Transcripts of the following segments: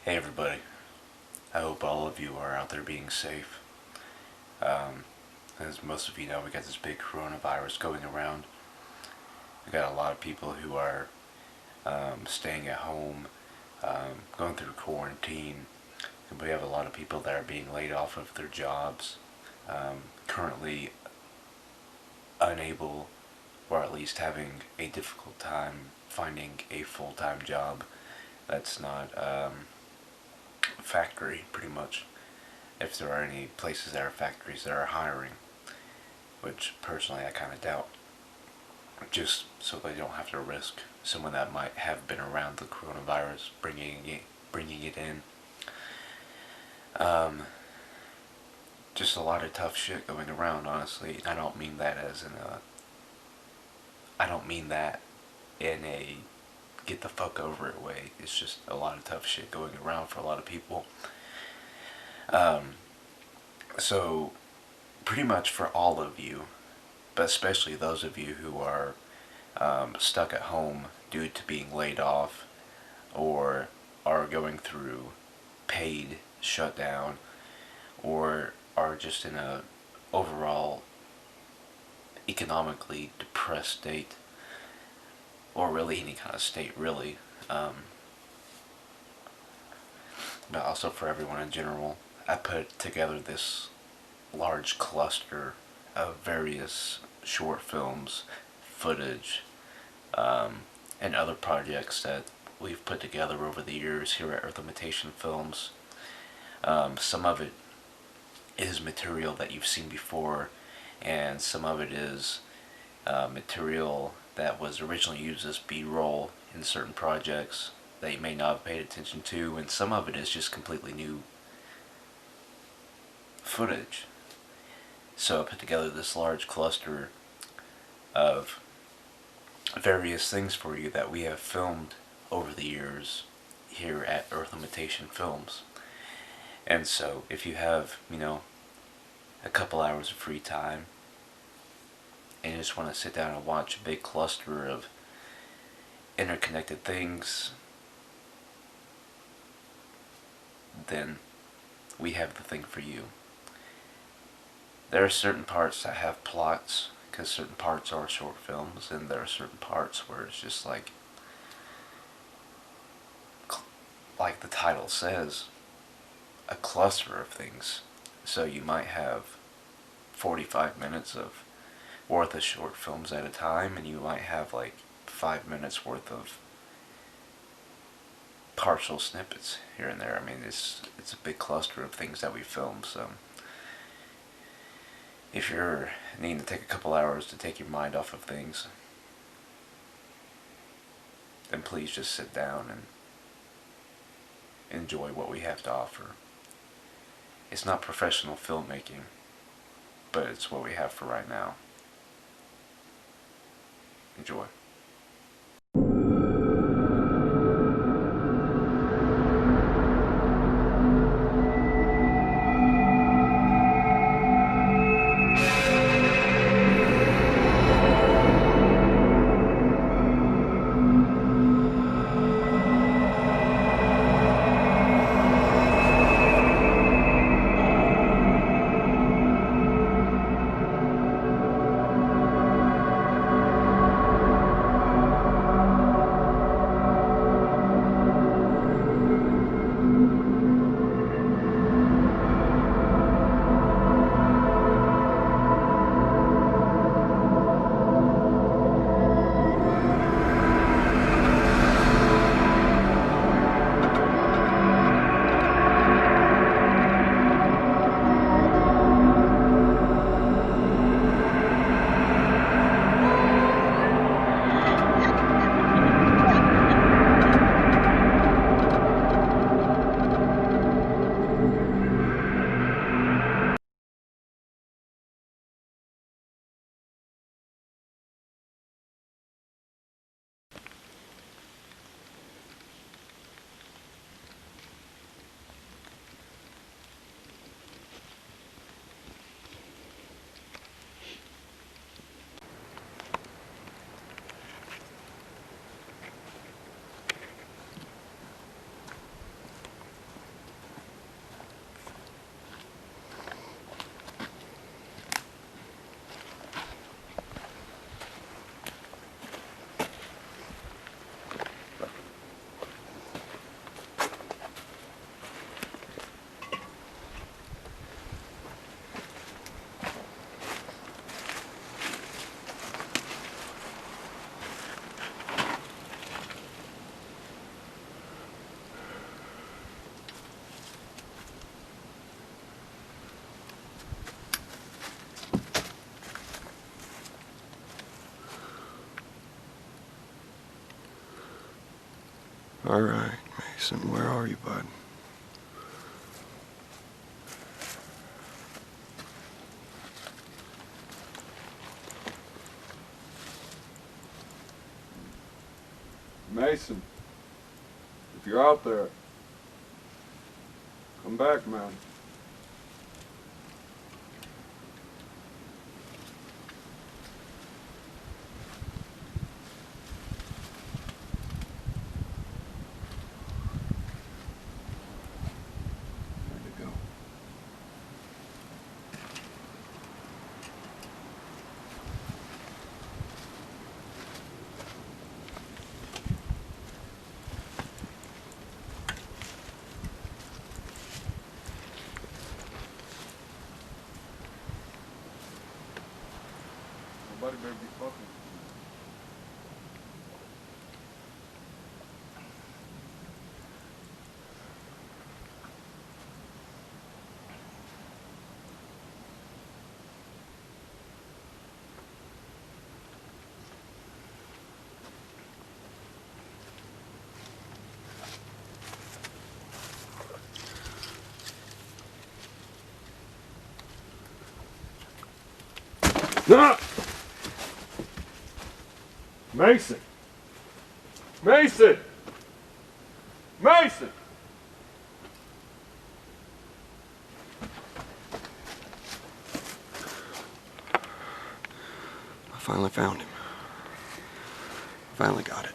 Hey everybody, I hope all of you are out there being safe. As most of you know, we got this big coronavirus going around. We got a lot of people who are staying at home, going through quarantine, and we have a lot of people that are being laid off of their jobs, currently unable, or at least having a difficult time finding a full-time job that's not factory, pretty much. If there are any places that are factories that are hiring, which personally I kind of doubt, just so they don't have to risk someone that might have been around the coronavirus bringing it in. Just a lot of tough shit going around, honestly. I don't mean that in a get the fuck over it way. It's just a lot of tough shit going around for a lot of people. So pretty much for all of you, but especially those of you who are stuck at home due to being laid off, or are going through paid shutdown, or are just in a overall economically depressed state, or really any kind of state really, but also for everyone in general. I put together this large cluster of various short films, footage, and other projects that we've put together over the years here at Earth Imitation Films. Some of it is material that you've seen before, and some of it is material that was originally used as B-roll in certain projects that you may not have paid attention to, and some of it is just completely new footage. So I put together this large cluster of various things for you that we have filmed over the years here at Earth Imitation Films. And so if you have, a couple hours of free time and you just want to sit down and watch a big cluster of interconnected things, then we have the thing for you. There are certain parts that have plots, because certain parts are short films, and there are certain parts where it's just like the title says, a cluster of things. So you might have 45 minutes of worth of short films at a time, and you might have like 5 minutes worth of partial snippets here and there. I mean, it's a big cluster of things that we filmed. So if you're needing to take a couple hours to take your mind off of things, then please just sit down and enjoy what we have to offer. It's not professional filmmaking, but it's what we have for right now. Enjoy. All right, Mason, where are you, bud? Mason, if you're out there, come back, man. Where'd it go? Nobody better be fucking. No! Mason! Mason! Mason! I finally found him. Finally got it.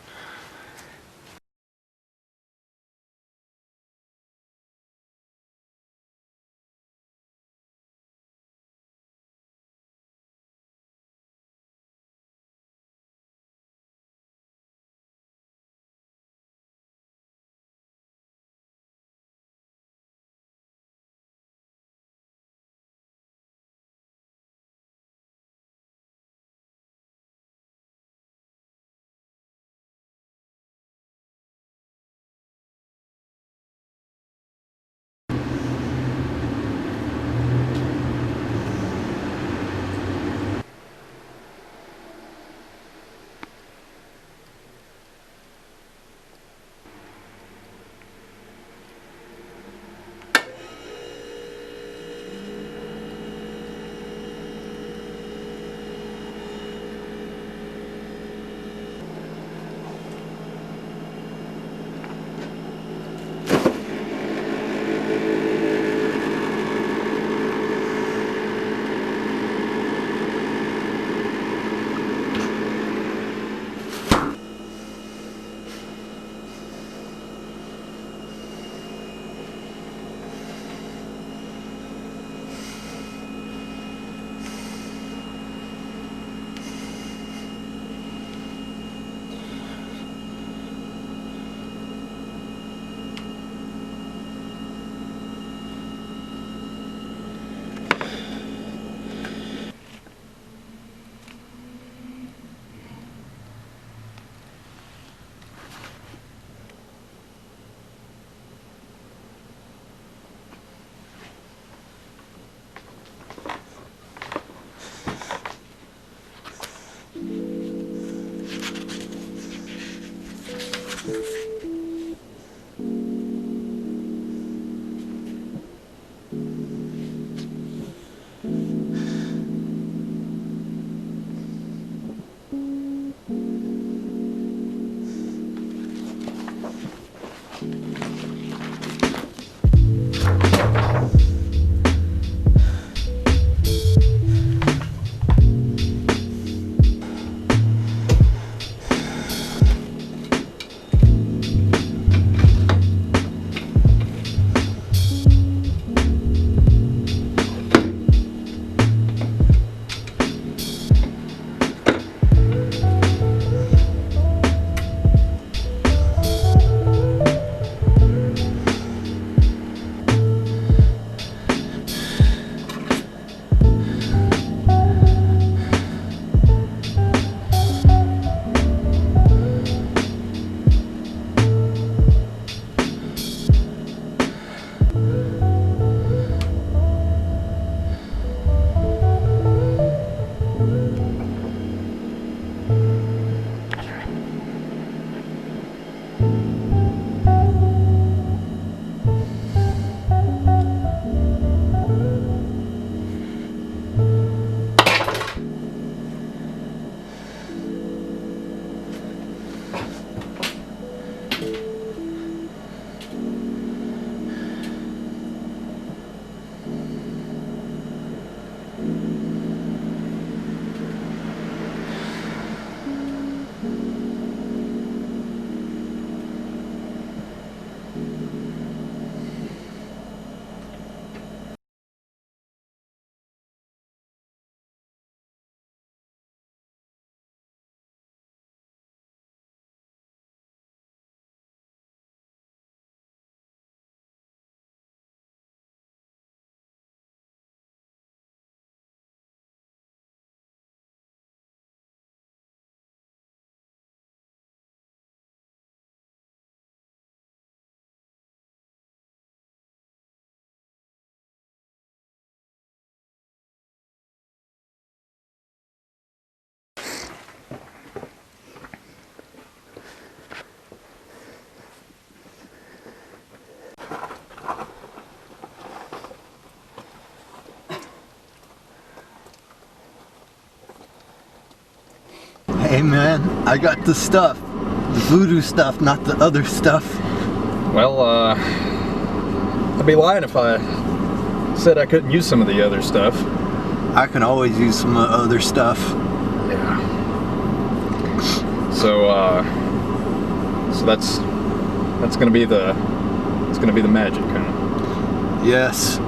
Hey man, I got the stuff. The voodoo stuff, not the other stuff. Well, I'd be lying if I said I couldn't use some of the other stuff. I can always use some other stuff. Yeah. So that's gonna be the magic, huh? Yes.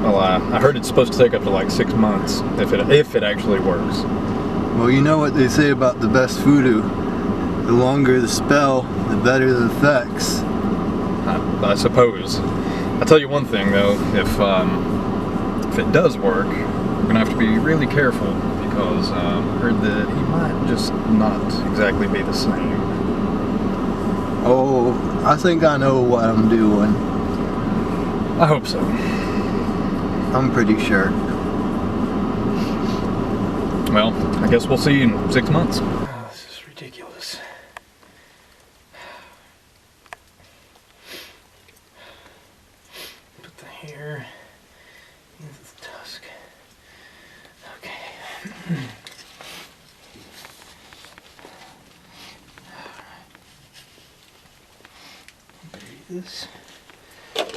Well, I heard it's supposed to take up to like 6 months if it actually works. Well, you know what they say about the best voodoo. The longer the spell, the better the effects. I suppose. I'll tell you one thing though, if it does work, we're gonna have to be really careful because I heard that he might just not exactly be the same. Oh, I think I know what I'm doing. I hope so. I'm pretty sure. Well, I guess we'll see you in 6 months. Oh, this is ridiculous. Put the hair into the tusk. Okay. Bury this. Get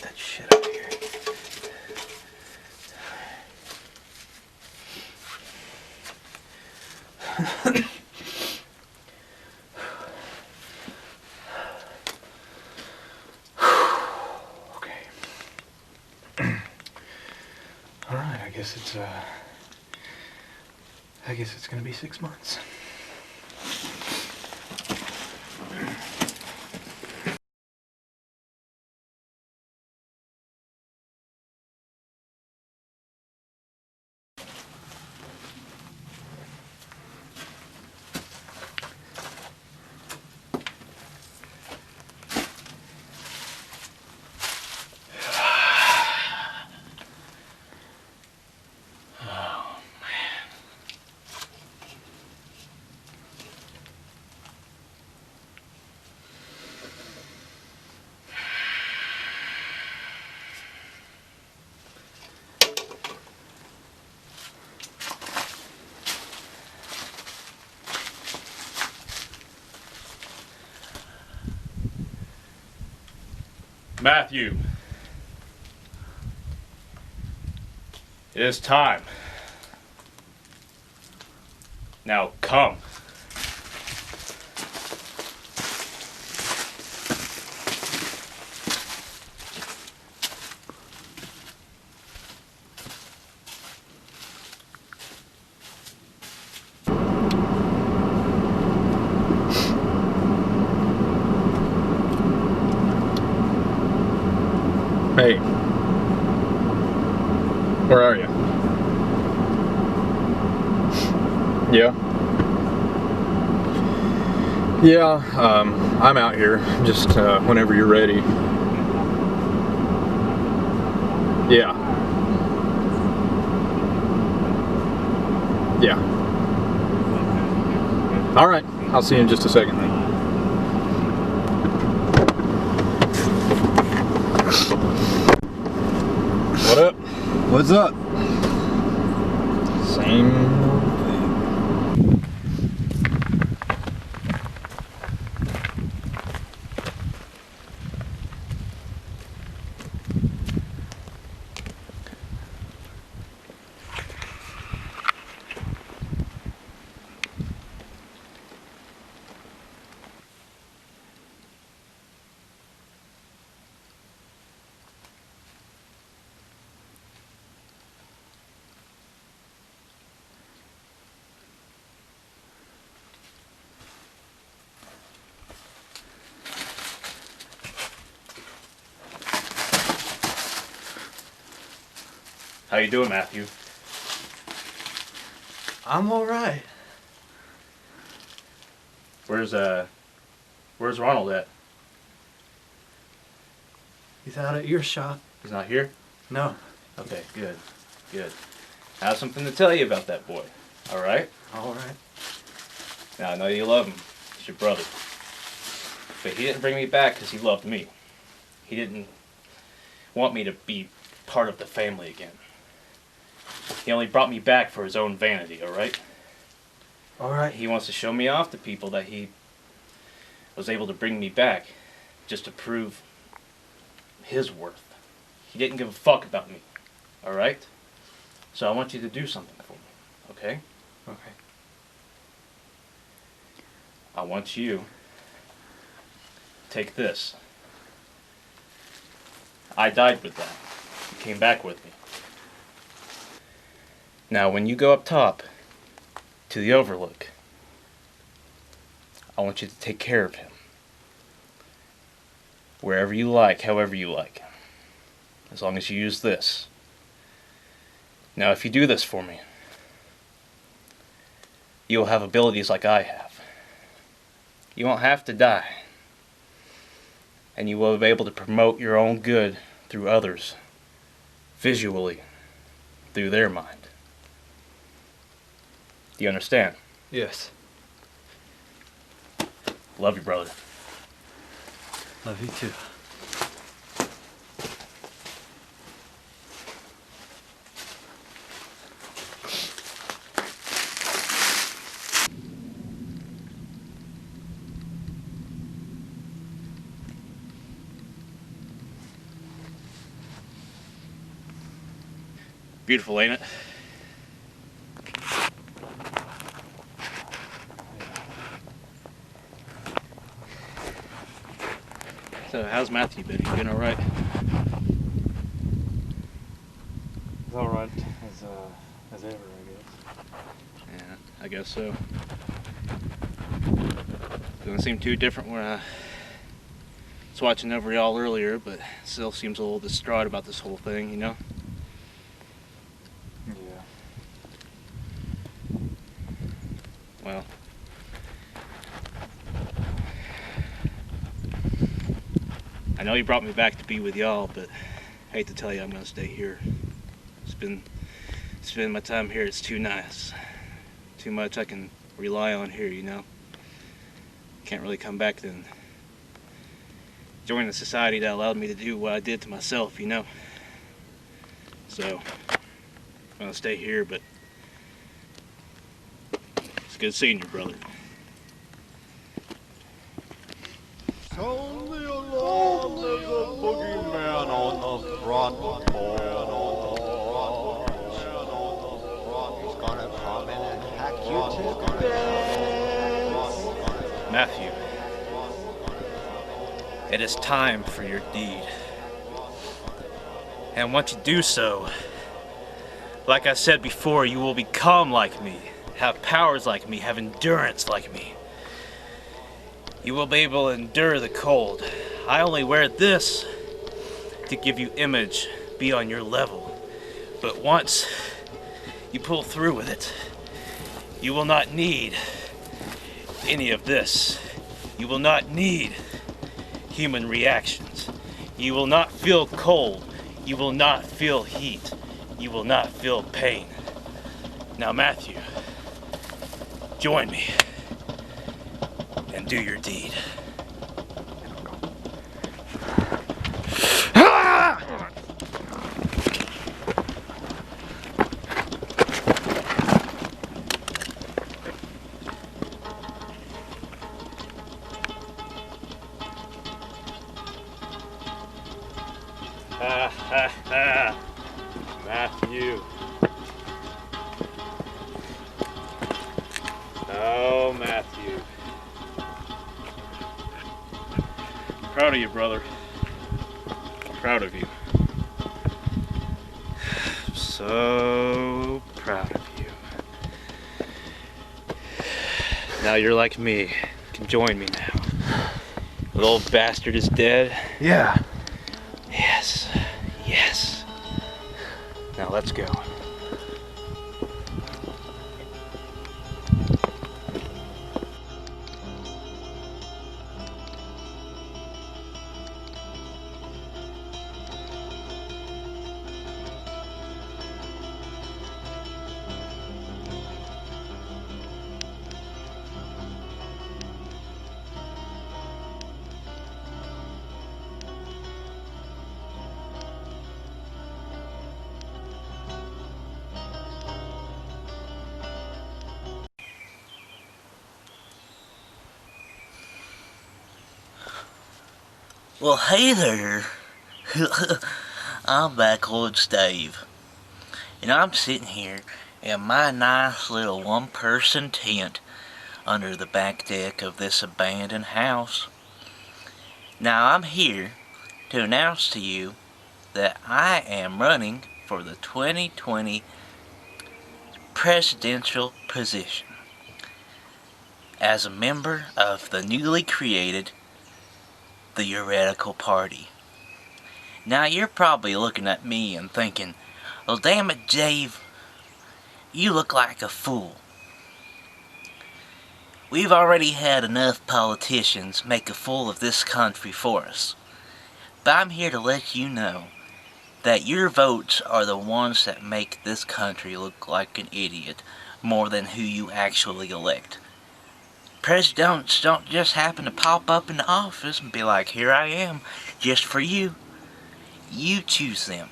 that shit out of here. Okay. All right. I guess it's gonna be 6 months. Matthew, it is time. Now come. Hey. Where are you? Yeah? Yeah, I'm out here. Just whenever you're ready. Yeah. Yeah. Alright, I'll see you in just a second. What up? What's up? Same old thing. How you doing, Matthew? I'm all right. Where's Ronald at? He's out at earshot. He's not here? No. Okay, good. Good. I have something to tell you about that boy. Alright? All right. Now, I know you love him. He's your brother. But he didn't bring me back because he loved me. He didn't want me to be part of the family again. He only brought me back for his own vanity, alright? Alright. He wants to show me off to people that he was able to bring me back just to prove his worth. He didn't give a fuck about me, alright? So I want you to do something for me, okay? Okay. I want you to take this. I died with that. You came back with me. Now, when you go up top to the Overlook, I want you to take care of him. Wherever you like, however you like. As long as you use this. Now, if you do this for me, you will have abilities like I have. You won't have to die. And you will be able to promote your own good through others, visually, through their mind. Do you understand? Yes. Love you, brother. Love you too. Beautiful, ain't it? So, how's Matthew been? He been alright? It's alright as ever, I guess. Yeah, I guess so. Doesn't seem too different when I was watching over y'all earlier, but still seems a little distraught about this whole thing, you know? Yeah. Well, I know you brought me back to be with y'all, but I hate to tell you I'm gonna stay here. Spend my time here, it's too nice. Too much I can rely on here, you know? Can't really come back then. Join the society that allowed me to do what I did to myself, you know? So, I'm gonna stay here, but it's good seeing you, brother. Sound the alarm, there's a boogeyman on the front porch. He's gonna come in and hack you to bits. Matthew, it is time for your deed. And once you do so, like I said before, you will become like me, have powers like me, have endurance like me. You will be able to endure the cold. I only wear this to give you image, be on your level. But once you pull through with it, you will not need any of this. You will not need human reactions. You will not feel cold. You will not feel heat. You will not feel pain. Now, Matthew, join me and do your deed. Ha ha ha! Matthew. Oh, Matthew. Proud of you, brother. Proud of you. So proud of you. Now you're like me. You can join me now. The old bastard is dead. Yeah. Yes. Yes. Now let's go. Well, hey there. I'm Backwoods Dave. And I'm sitting here in my nice little one-person tent under the back deck of this abandoned house. Now I'm here to announce to you that I am running for the 2020 presidential position as a member of the newly created the Heretical Party. Now you're probably looking at me and thinking, well, damn it, Dave, you look like a fool. We've already had enough politicians make a fool of this country for us. But I'm here to let you know that your votes are the ones that make this country look like an idiot more than who you actually elect. Presidents don't just happen to pop up in the office and be like, here I am, just for you. You choose them.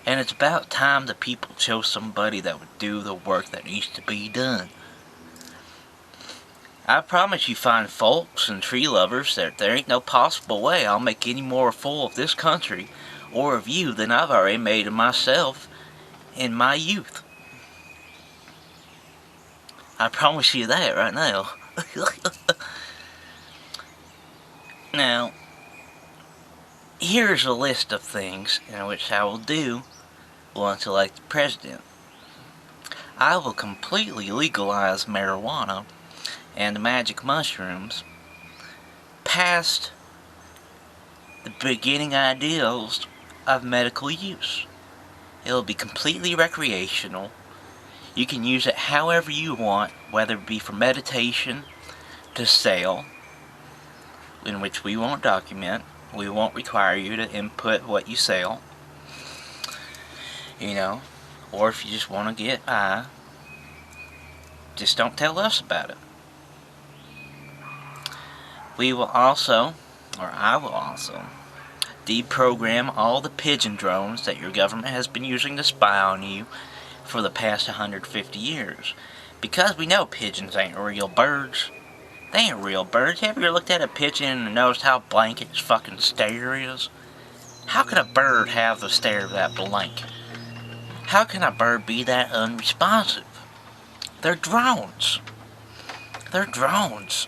And it's about time the people chose somebody that would do the work that needs to be done. I promise you fine folks and tree lovers that there ain't no possible way I'll make any more fool of this country or of you than I've already made of myself in my youth. I promise you that right now. Now, here's a list of things in which I will do once elected president. I will completely legalize marijuana and magic mushrooms past the beginning ideals of medical use. It will be completely recreational. You can use it however you want, whether it be for meditation, to sale, in which we won't document. We won't require you to input what you sell. Or if you just want to get high, just don't tell us about it. I will also deprogram all the pigeon drones that your government has been using to spy on you for the past 150 years. Because we know pigeons ain't real birds. They ain't real birds. Have you ever looked at a pigeon and noticed how blank its fucking stare is? How can a bird have the stare that blank? How can a bird be that unresponsive? They're drones. They're drones.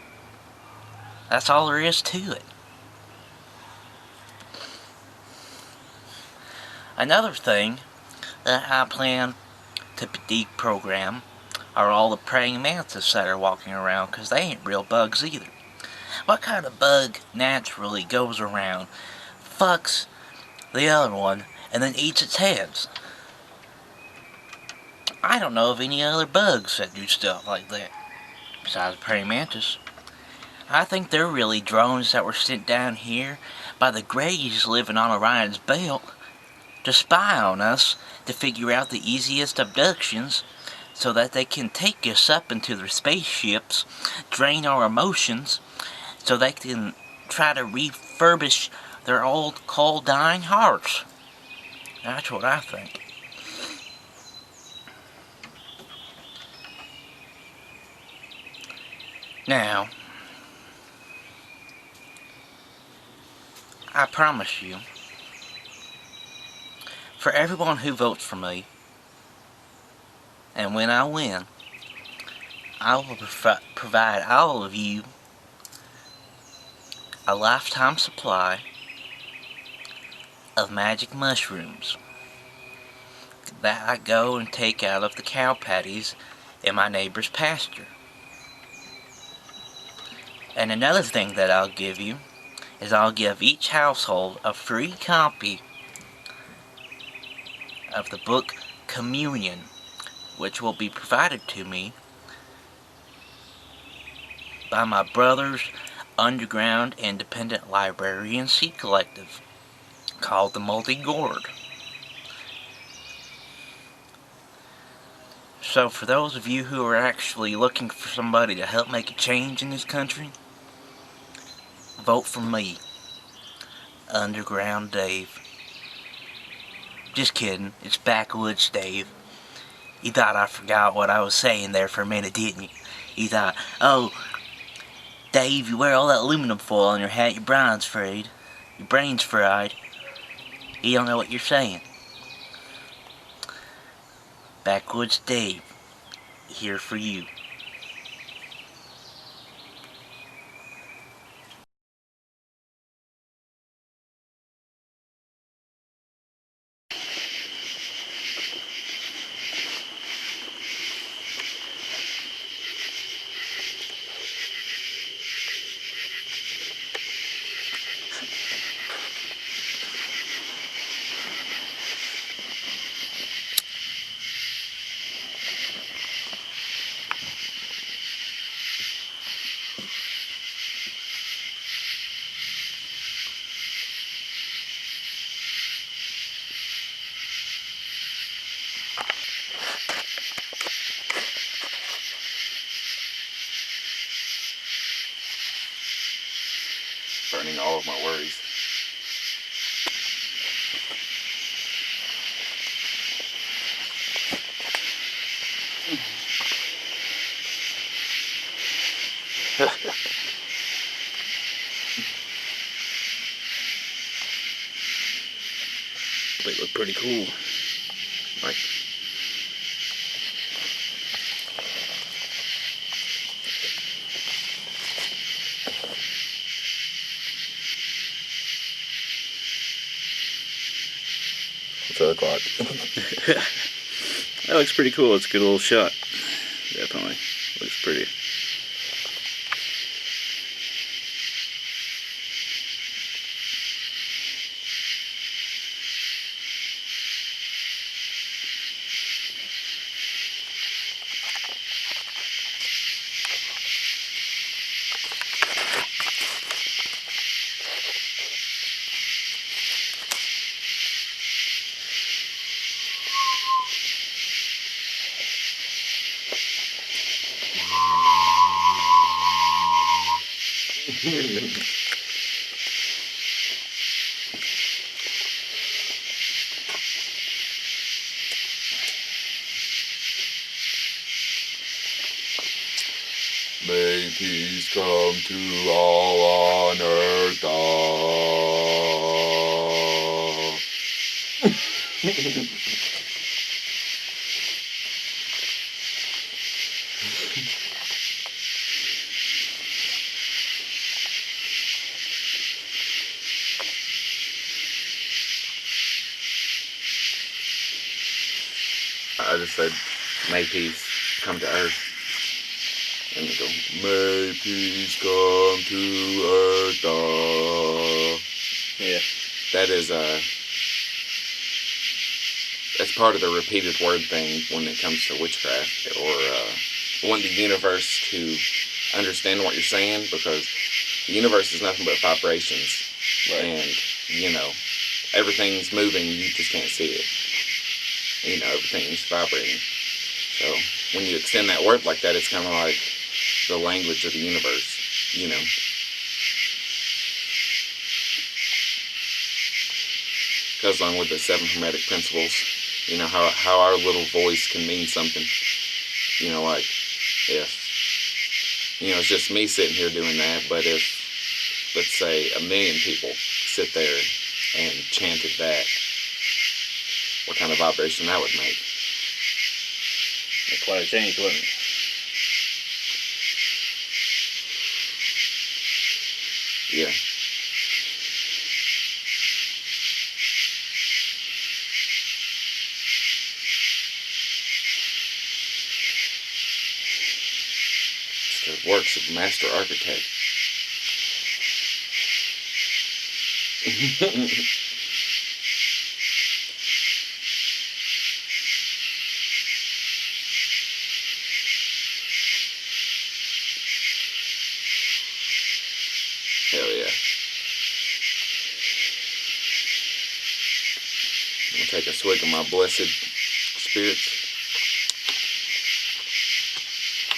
That's all there is to it. Another thing that I plan to deprogram are all the praying mantis that are walking around, because they ain't real bugs either. What kind of bug naturally goes around, fucks the other one, and then eats its heads? I don't know of any other bugs that do stuff like that, besides the praying mantis. I think they're really drones that were sent down here by the Greys living on Orion's belt to spy on us, to figure out the easiest abductions, so that they can take us up into their spaceships, drain our emotions, so they can try to refurbish their old cold dying hearts. That's what I think. Now, I promise you, for everyone who votes for me, and when I win, I will provide all of you a lifetime supply of magic mushrooms that I go and take out of the cow patties in my neighbor's pasture. And another thing that I'll give you is I'll give each household a free copy of the book Communion, which will be provided to me by my brother's underground independent library and seed collective called the Multi-Gourd. So for those of you who are actually looking for somebody to help make a change in this country, vote for me, Underground Dave. Just kidding, it's Backwoods Dave. You thought I forgot what I was saying there for a minute, didn't you? You thought, oh, Dave, you wear all that aluminum foil on your hat, your bride's afraid. Your brain's fried. You don't know what you're saying. Backwoods Dave, here for you. Burning all of my worries. They look pretty cool. Like, what's that look like? That looks pretty cool. It's a good little shot. Definitely. Looks pretty. May peace come to all on earth. I just said, may peace come to earth. And you go, may peace come to earth. Yeah. That is, that's part of the repeated word thing when it comes to witchcraft, or wanting the universe to understand what you're saying, because the universe is nothing but vibrations. Right. And, you know, everything's moving, you just can't see it. You know, everything's vibrating. So when you extend that word like that, it's kind of like the language of the universe, you know. Goes along with the 7 Hermetic principles, you know, how our little voice can mean something. You know, like, if, you know, it's just me sitting here doing that, but if, let's say, 1 million people sit there and chanted that, what kind of vibration that would make? Make quite a change, wouldn't it? Yeah. It's the works of master architect. Hell yeah. I'm gonna take a swig of my blessed spirits.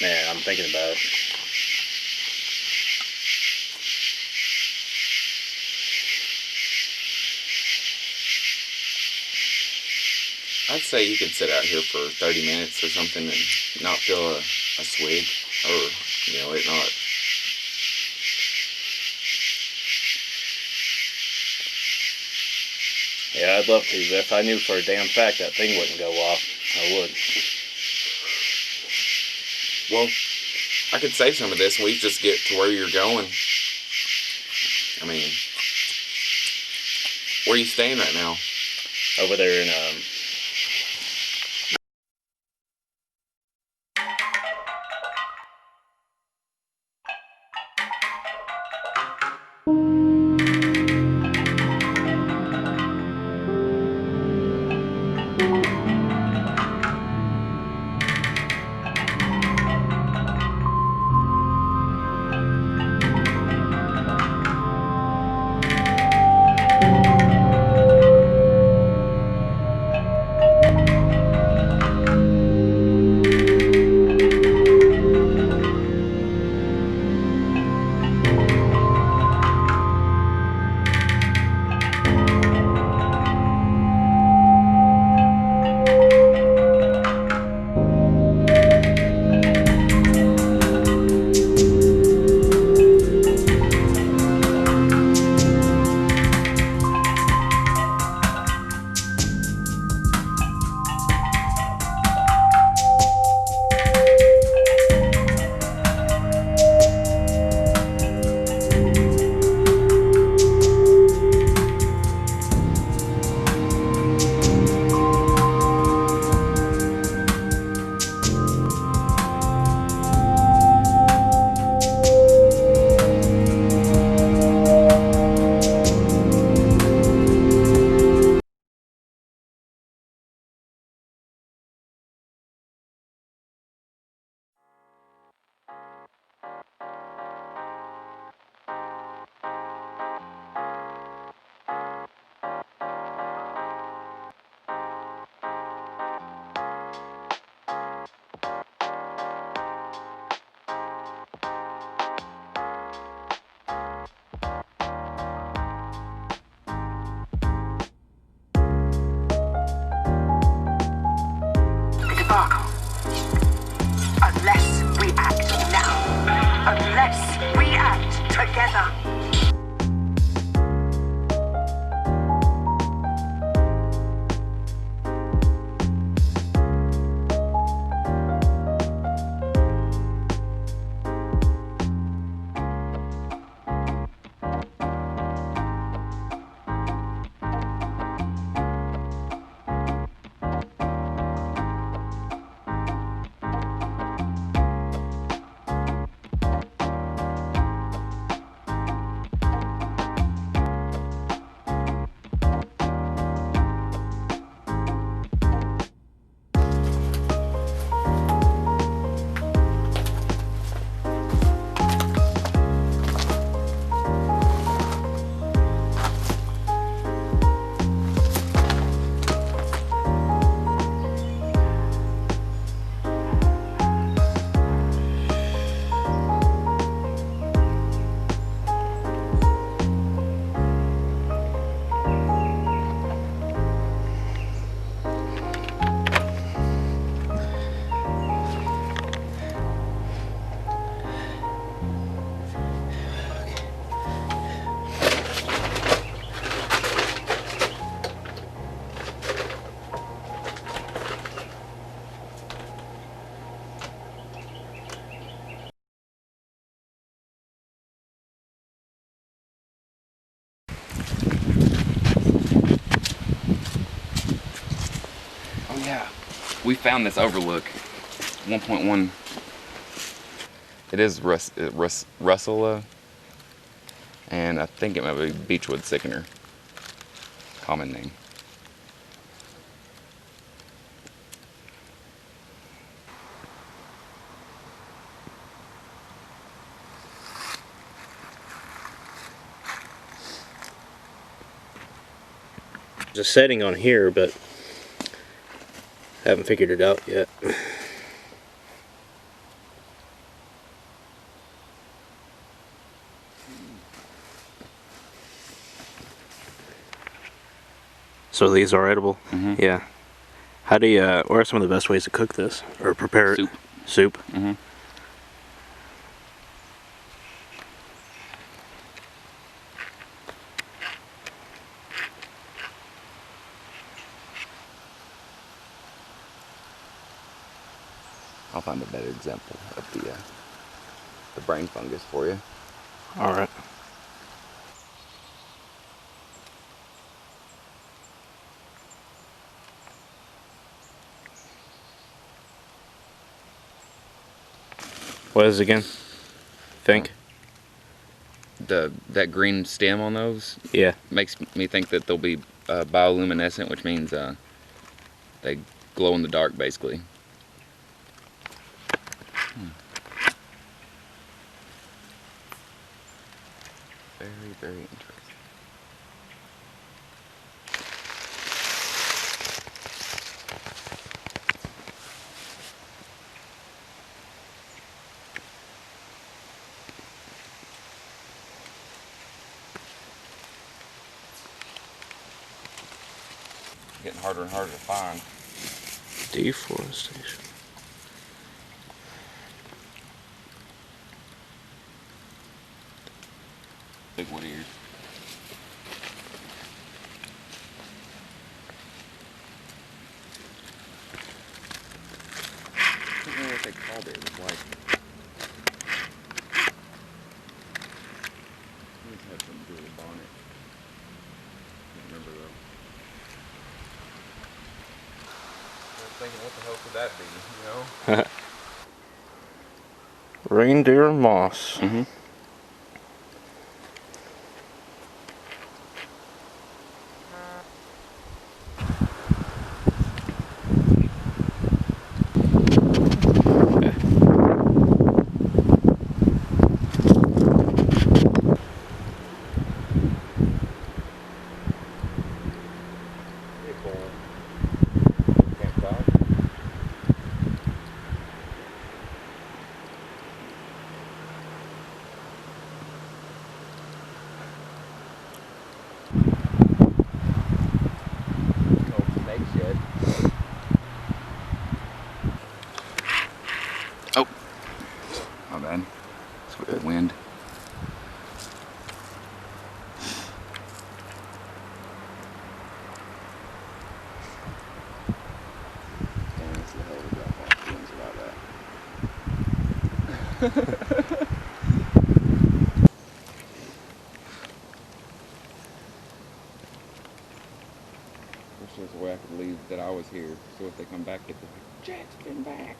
Man, I'm thinking about it. I'd say you could sit out here for 30 minutes or something and not feel a swig, or, you know, it not. Yeah, I'd love to, but if I knew for a damn fact that thing wouldn't go off, I would. Well, I could save some of this and we just get to where you're going. I mean, where are you staying right now? Over there in, debacle. Unless we act now. Unless we act together. Oh yeah, we found this overlook. 1.1. It is Russula, and I think it might be Beechwood Sickener. Common name. There's a setting on here, but I haven't figured it out yet. So these are edible? Mm-hmm. Yeah. How do you, what are some of the best ways to cook this? Or prepare Soup. it? Soup? Mm-hmm. I'll find a better example of the brain fungus for you. All right. What is it again? Think? That green stem on those, Yeah. makes me think that they'll be bioluminescent, which means they glow in the dark, basically. Very, very interesting. Getting harder and harder to find. Deforestation. Big wood ears. I don't know what they called it. It was like. It was had something to do with a bonnet. Can't remember though. I was thinking, what the hell could that be? You know? Reindeer moss. Mm-hmm. Oh, my bad. It's with the wind. Damn, that's the hell of a drop off feelings about that. Wish there was a way I could leave that I was here, so if they come back, they'd be like, Jack's been back.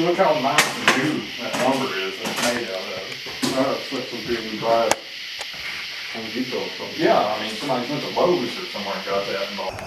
mean, look how nice and new that lumber is that's made out of. It's like something we buy at Home Depot or something. Yeah, I mean, somebody went to Lowe's or somewhere and got that and bought.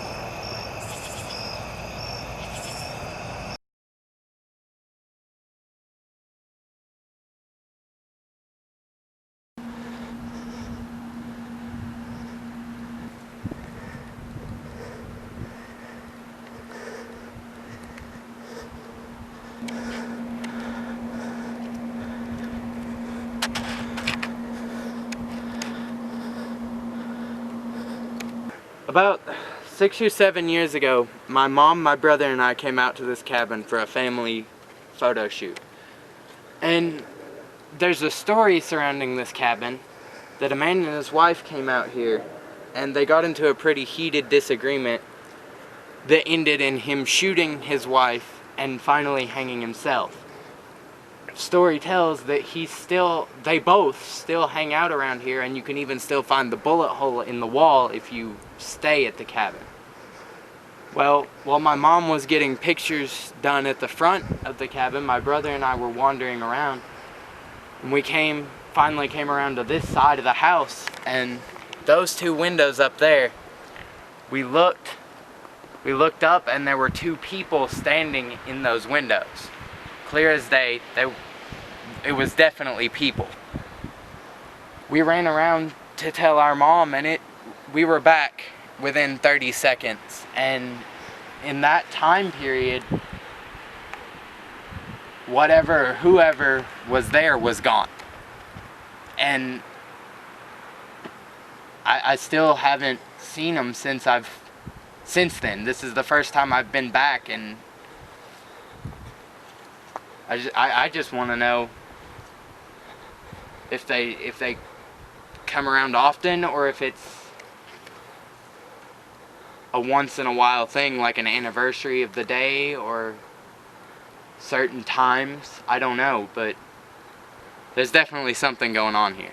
About 6 or 7 years ago, my mom, my brother, and I came out to this cabin for a family photo shoot. And there's a story surrounding this cabin that a man and his wife came out here and they got into a pretty heated disagreement that ended in him shooting his wife and finally hanging himself. Story tells that they both still hang out around here, and you can even still find the bullet hole in the wall if you stay at the cabin. Well, while my mom was getting pictures done at the front of the cabin, my brother and I were wandering around, and we finally came around to this side of the house, and those two windows up there, we looked up and there were two people standing in those windows. Clear as day, it was definitely people. We ran around to tell our mom, and we were back within 30 seconds. And in that time period, whoever was there was gone. And I still haven't seen them since then. This is the first time I've been back, and I just want to know if they come around often, or if it's a once in a while thing, like an anniversary of the day or certain times. I don't know, but there's definitely something going on here.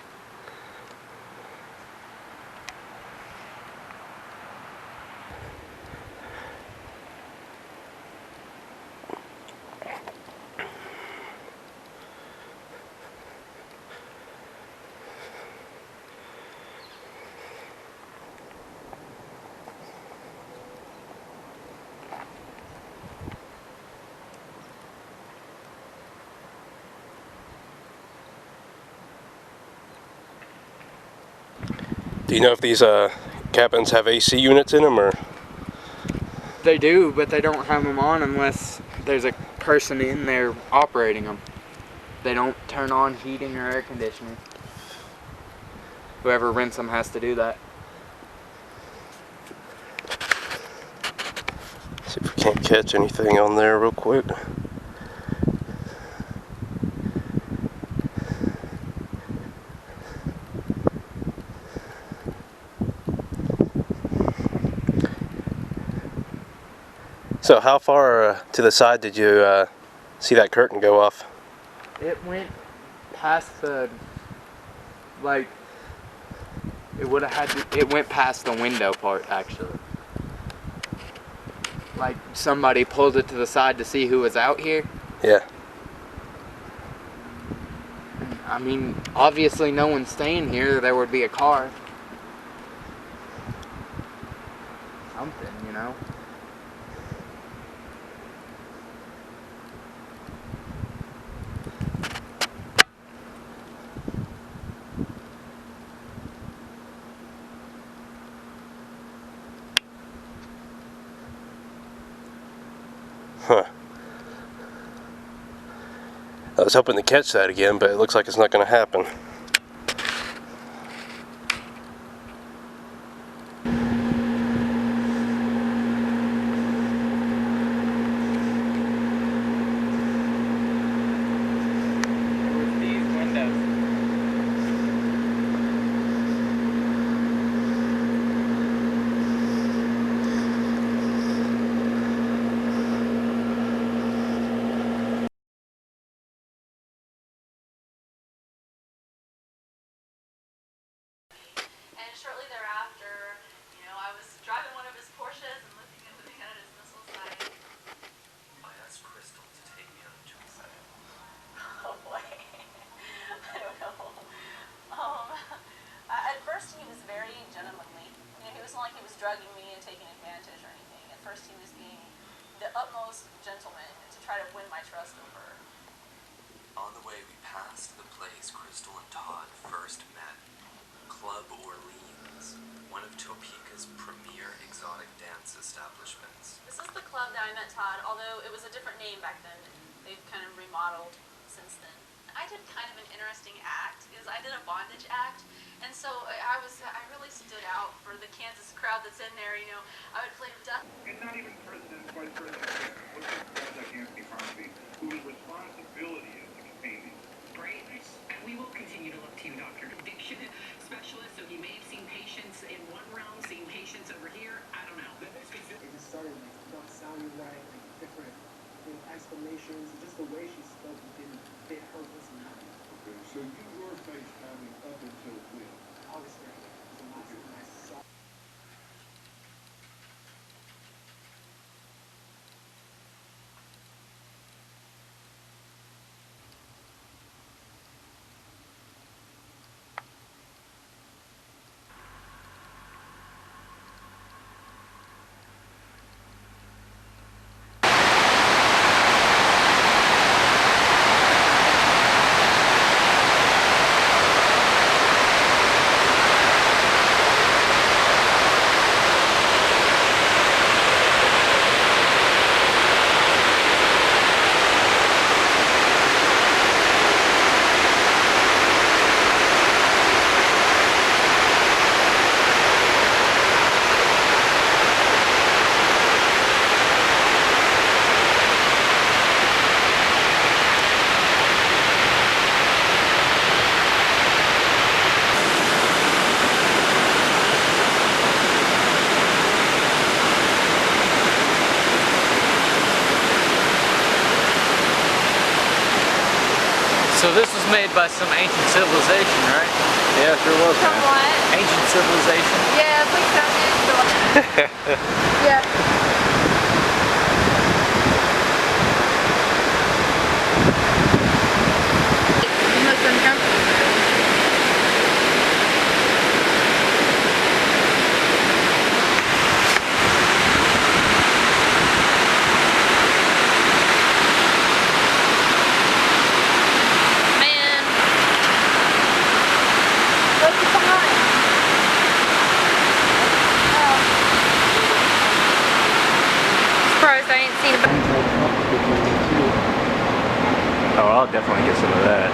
Do you know if these cabins have AC units in them, or? They do, but they don't have them on unless there's a person in there operating them. They don't turn on heating or air conditioning. Whoever rents them has to do that. See if we can't catch anything on there real quick. So how far to the side did you see that curtain go off? It went past the, it went past the window part, actually. Like, somebody pulled it to the side to see who was out here. Yeah. I mean, obviously no one's staying here. There would be a car. Something, you know? Huh. I was hoping to catch that again, but it looks like it's not going to happen. most gentleman to try to win my trust over. On the way, we passed the place Crystal and Todd first met, Club Orleans, one of Topeka's premier exotic dance establishments. This is the club that I met Todd, although it was a different name back then. They've kind of remodeled since then. I did kind of an interesting act, because I did a bondage act, and so I really stood out for the Kansas crowd that's in there, you know. I would play duck. And not even President, Vice President looking at guys like Anthony Crosby, whose responsibility is to contain these. Great. We will continue to look to you, Dr. Addiction Specialist, so you may have seen patients in one realm, seen patients over here. I don't know. It just started not sounding right, different exclamations, just the way she spoke didn't fit her personality. Okay, so you were FaceTiming up until when? August 30th. So when I saw. So this was made by some ancient civilization, right? Yeah, sure was, man. What? Ancient civilization? Yeah, please don't yeah. You must have come. Oh, I'll definitely get some of that.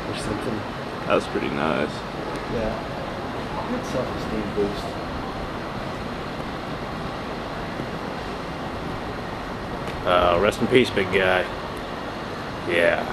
Or something. That was pretty nice. Yeah. Good self-esteem boost. Rest in peace, big guy. Yeah.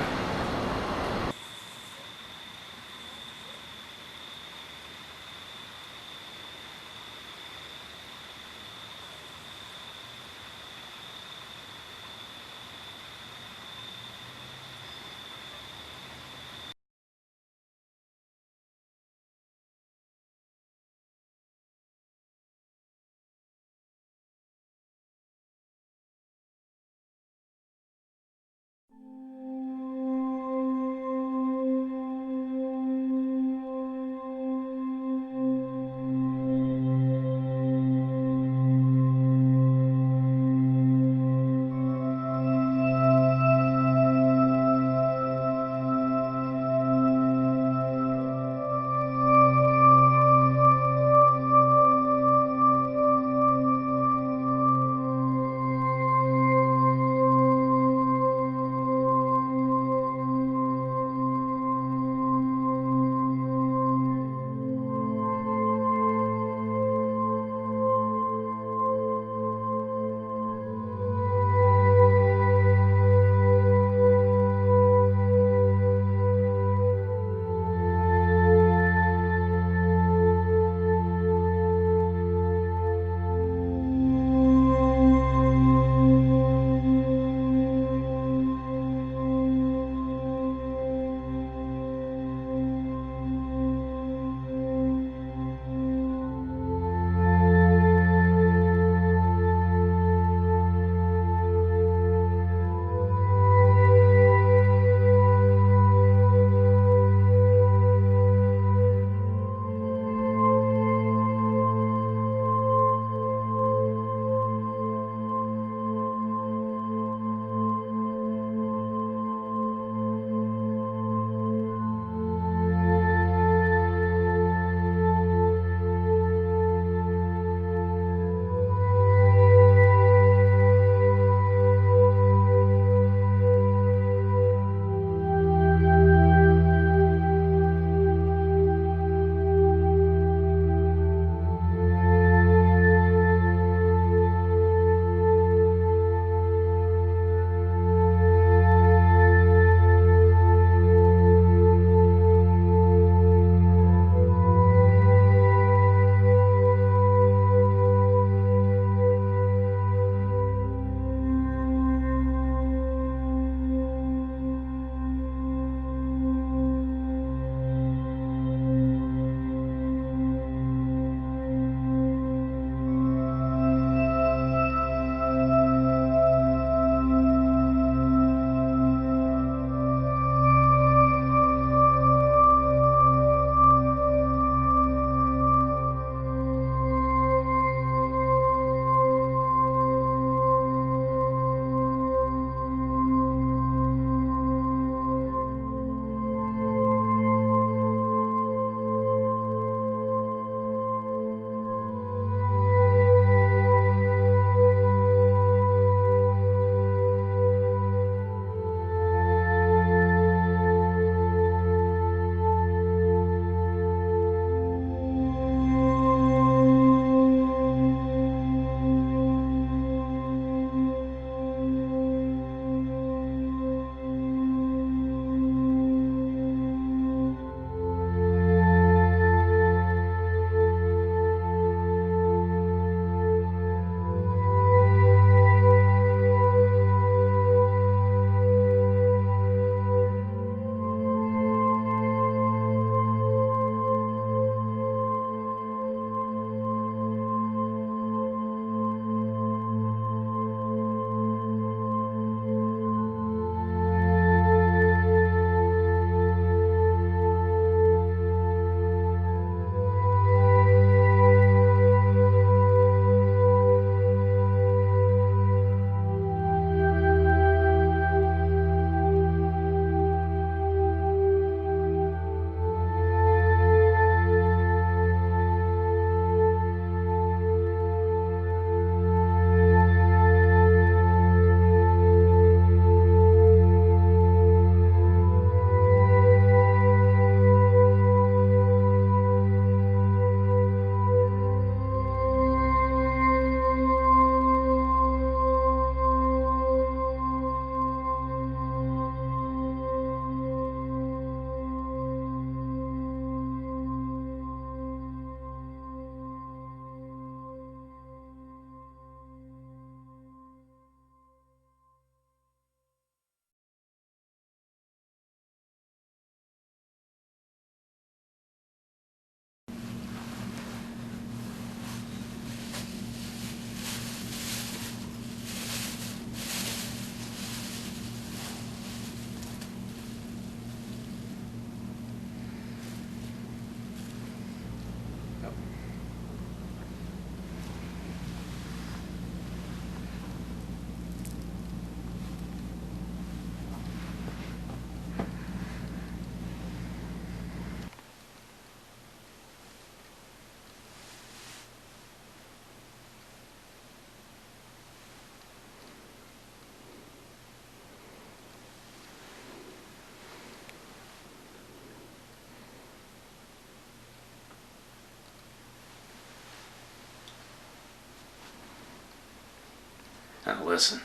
listen.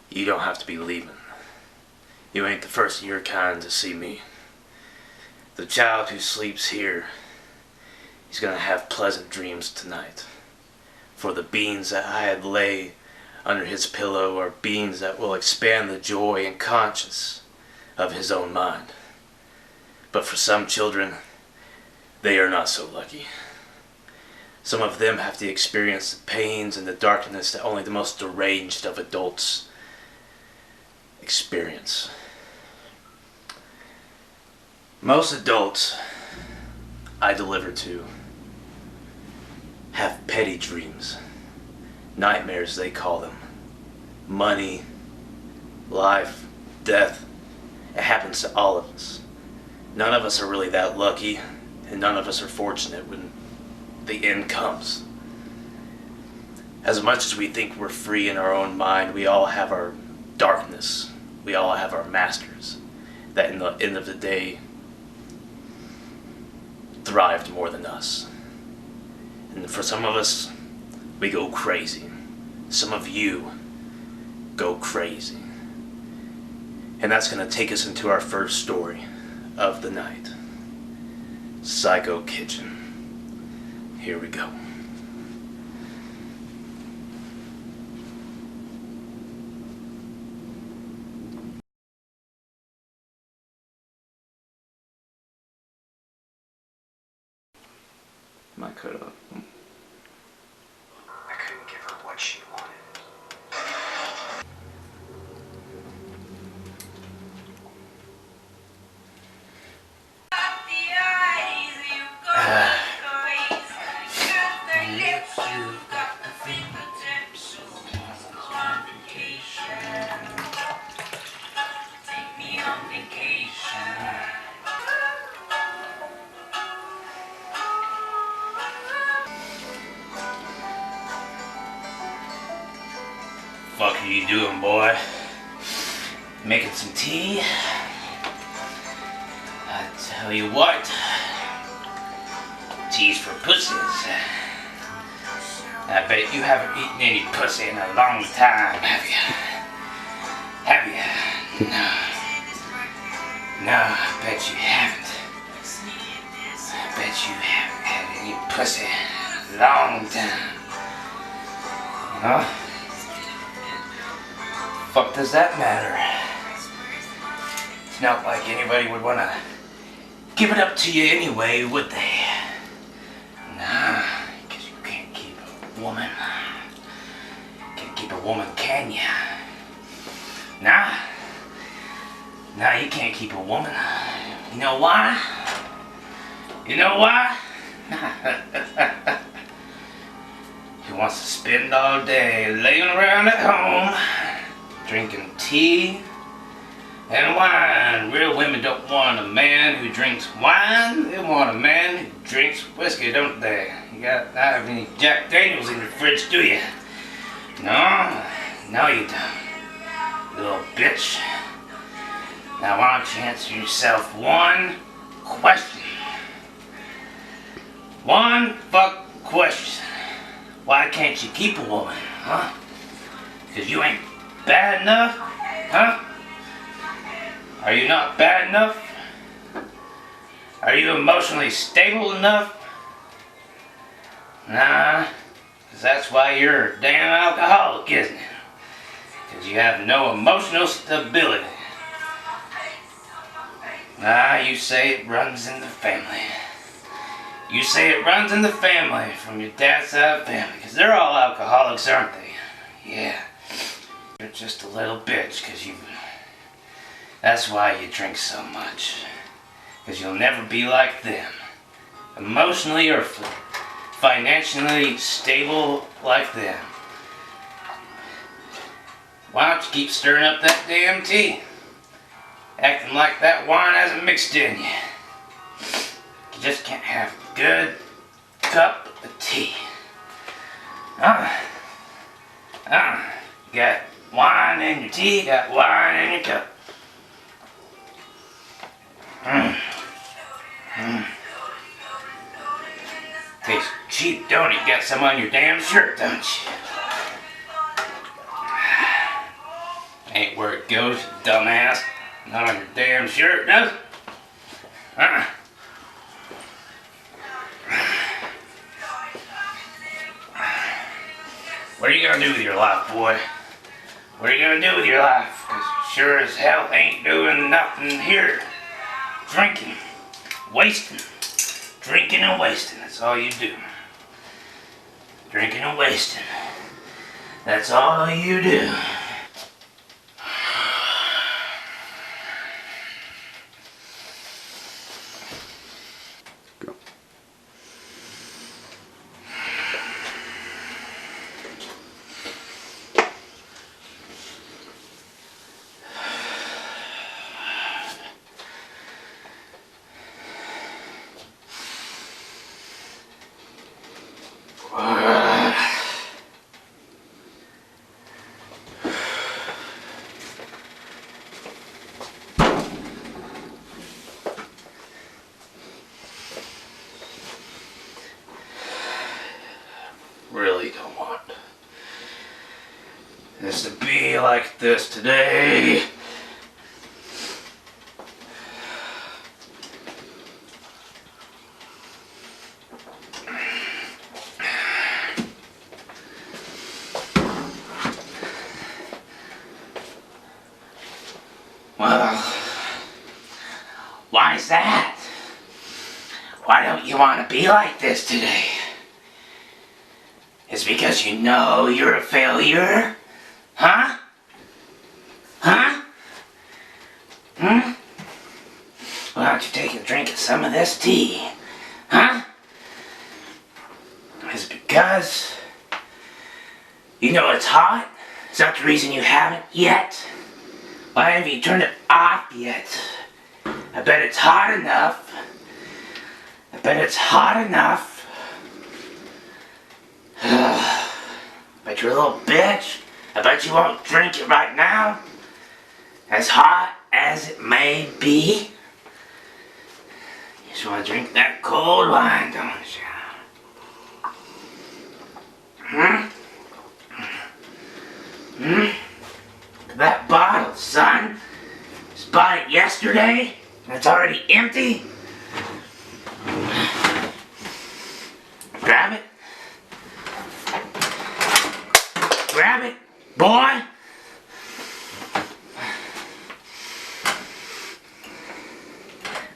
You don't have to be leaving. You ain't the first of your kind to see me. The child who sleeps here, he's gonna have pleasant dreams tonight. For the beans that I had lay under his pillow are beans that will expand the joy and conscience of his own mind. But for some children, they are not so lucky. Some of them have to experience the pains and the darkness that only the most deranged of adults experience. Most adults I deliver to have petty dreams. Nightmares, they call them. Money, life, death. It happens to all of us. None of us are really that lucky, and none of us are fortunate when the end comes. As much as we think we're free in our own mind, we all have our darkness. We all have our masters that in the end of the day thrived more than us. And for some of us, we go crazy. Some of you go crazy. And that's going to take us into our first story of the night. Psycho Kitchen. Here we go. Might cut up. I couldn't give her what she wanted. Fuck are you doing, boy? Making some tea? I tell you what, tea's for pussies. I bet you haven't eaten any pussy in a long time, have you? Have you? No, I bet you haven't. I bet you haven't had any pussy in a long time. Huh? Fuck does that matter? It's not like anybody would want to give it up to you anyway, would they? Nah, because you can't keep a woman. Can't keep a woman, can you? Nah. Nah, you can't keep a woman. You know why? You know why? He wants to spend all day laying around at home, drinking tea and wine. Real women don't want a man who drinks wine. They want a man who drinks whiskey, don't they? You got not have any Jack Daniels in your fridge, do you? No, no you don't, little bitch. Now why don't you answer yourself one question? One fuck question. Why can't you keep a woman, huh? Because you ain't bad enough, huh? Are you not bad enough? Are you emotionally stable enough? Nah, because that's why you're a damn alcoholic, isn't it? Because you have no emotional stability. Nah, you say it runs in the family. You say it runs in the family from your dad's side of the family, because they're all alcoholics, aren't they? Yeah. You're just a little bitch, because you... That's why you drink so much. Because you'll never be like them. Emotionally or financially stable like them. Why don't you keep stirring up that damn tea? Acting like that wine hasn't mixed in you. You just can't have a good cup of tea. You got wine in your tea, you got wine in your cup. Tastes cheap, don't it? You got some on your damn shirt, don't you? Ain't where it goes, you dumbass. Not on your damn shirt, no? What are you gonna do with your life, boy? What are you gonna do with your life? 'Cause you sure as hell ain't doing nothing here. Drinking. Wasting. Drinking and wasting. That's all you do. Drinking and wasting. That's all you do. Really don't want this to be like this today. Well, why is that? Why don't you want to be like this today? It's because you know you're a failure? Huh? Huh? Hmm? Why don't you take a drink of some of this tea? Huh? Is it because you know it's hot? Is that the reason you haven't yet? Why have you turned it off yet? I bet it's hot enough. I bet it's hot enough. Bet you're a little bitch. I bet you won't drink it right now. As hot as it may be. You just want to drink that cold wine, don't you? Hmm? Hmm? That bottle, son. Just bought it yesterday. And it's already empty. Grab it. Grab it, boy.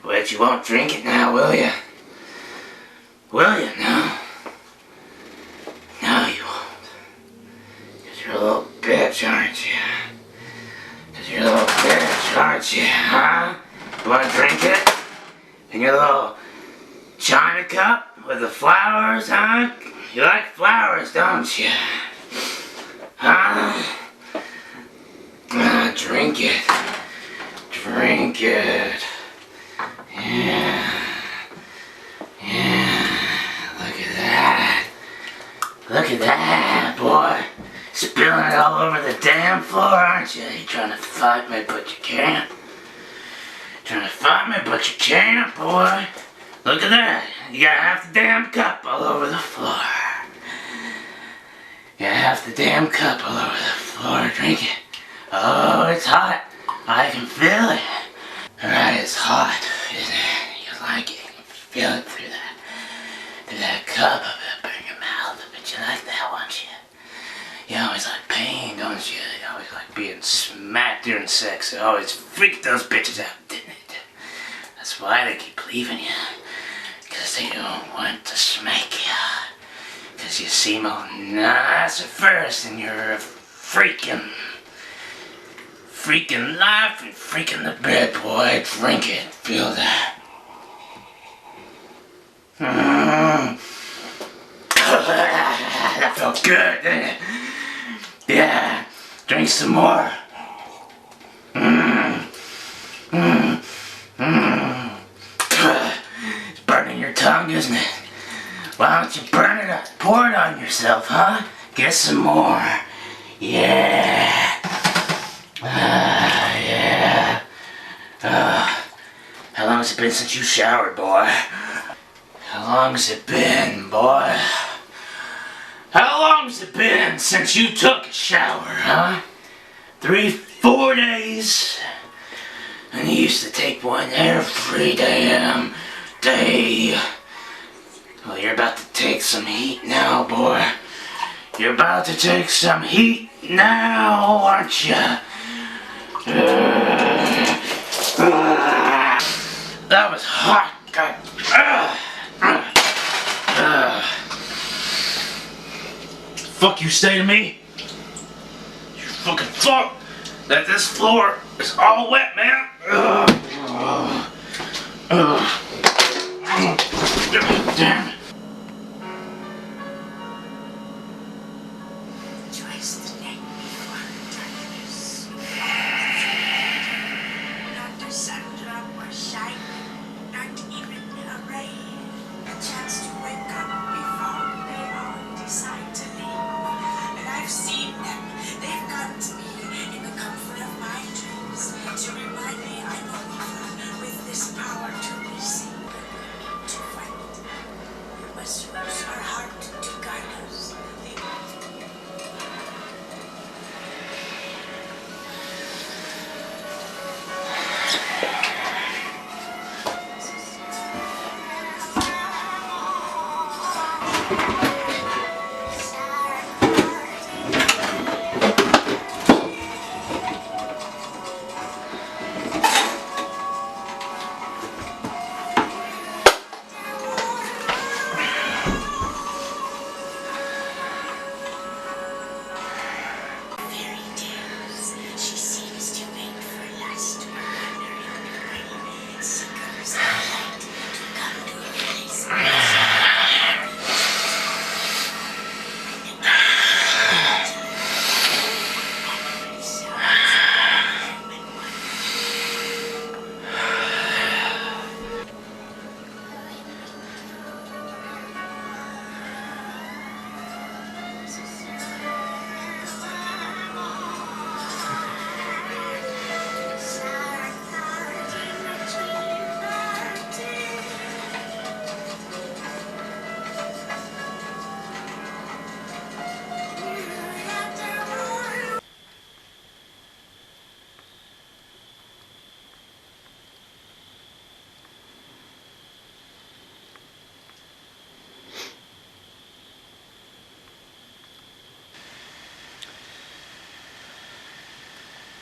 But you won't drink it now, will you? Will you? No. No, you won't. 'Cause you're a little bitch, aren't you? 'Cause you're a little bitch, aren't you? Huh? You wanna drink it? In your little china cup with the flowers, huh? You like flowers, don't you? Huh? Drink it. Drink it. Yeah. Yeah. Look at that. Look at that, boy. Spilling it all over the damn floor, aren't you? You trying to fight me, but you can't. Trying to fight me, but you can't, boy. Look at that. You got half the damn cup all over the floor. You got half the damn cup all over the floor. Drink it. Oh, it's hot. I can feel it. Alright, it's hot, isn't it? You like it. You can feel it through that cup up in your mouth. I bet you like that, won't you? You always like pain, don't you? You always like being smacked during sex. It always freaked those bitches out, didn't it? That's why they keep leaving you. Because they don't want to smack you. Because you seem all nice at first and you're a freaking life and freaking the bed, boy. Drink it. Feel that. That felt good, didn't it? Yeah. Drink some more. It's burning your tongue, isn't it? Why don't you burn it up? Pour it on yourself, huh? Get some more. Yeah. Yeah. How long has it been since you showered, boy? How long has it been, boy? How long has it been since you took a shower, huh? 3, 4 4 days. And he used to take one every damn day. Well, you're about to take some heat now, boy. You're about to take some heat now, aren't you? That was hot. God. Fuck you say to me? You fucking fuck that this floor is all wet, man. Damn it. Twice the night before darkness. Not a sundrop or shine, not even a ray. A chance to wake up before they all decide to leave. And I've seen them. They've come to me in the comfort of my dreams to remind me I'm a woman with this power to receive and to fight. We must use our heart to guide us.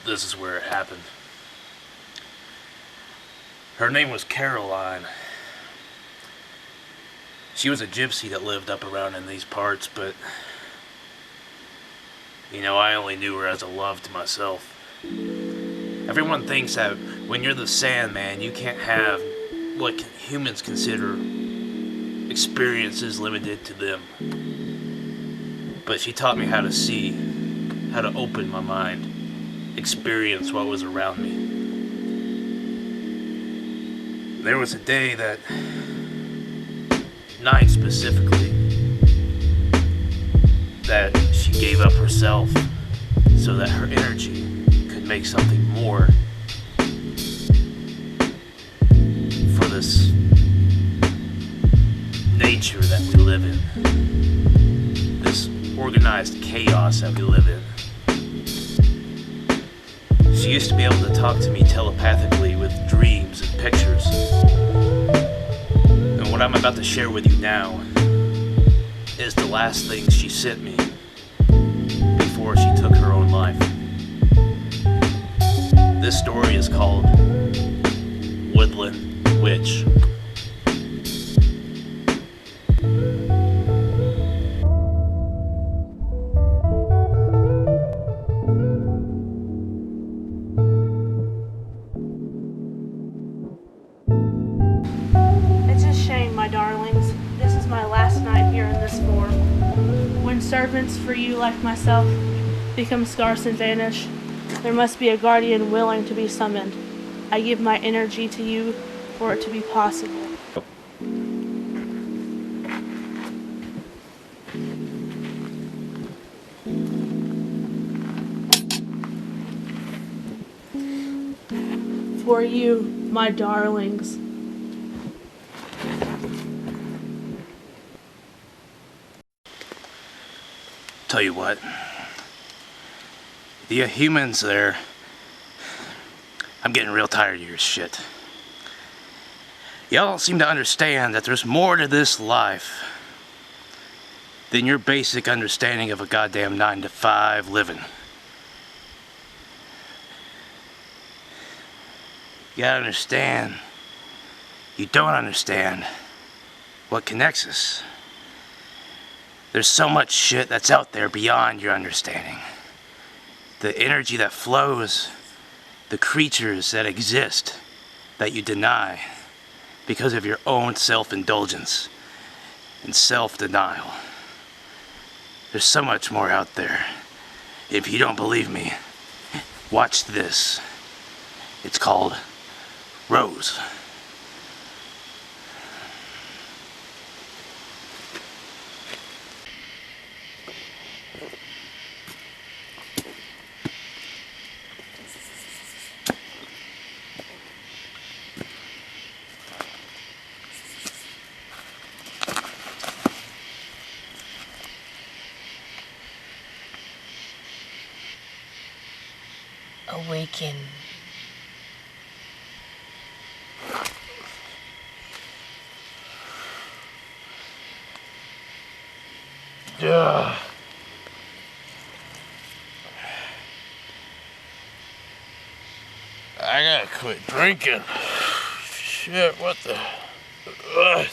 This is where it happened. Her name was Caroline. She was a gypsy that lived up around in these parts, but you know, I only knew her as a love to myself. Everyone thinks that when you're the Sandman, you can't have what humans consider experiences limited to them. But she taught me how to see, how to open my mind, experience what was around me. There was a day that night specifically that she gave up herself so that her energy could make something more for this nature that we live in, this organized chaos that we live in. She used to be able to talk to me telepathically with dreams and pictures. And what I'm about to share with you now is the last thing she sent me before she took her own life. This story is called Woodland Witch. It's a shame, my darlings. This is my last night here in this form. When servants for you like myself become scarce and vanish, there must be a guardian willing to be summoned. I give my energy to you for it to be possible. For you, my darlings. Tell you what, the humans there, I'm getting real tired of your shit. Y'all don't seem to understand that there's more to this life than your basic understanding of a goddamn 9-to-5 living. You gotta understand, you don't understand what connects us. There's so much shit that's out there beyond your understanding. The energy that flows, the creatures that exist that you deny because of your own self-indulgence and self-denial. There's so much more out there. If you don't believe me, watch this. It's called Rose. Awaken. Ugh. I gotta quit drinking. Shit, what the... Ugh.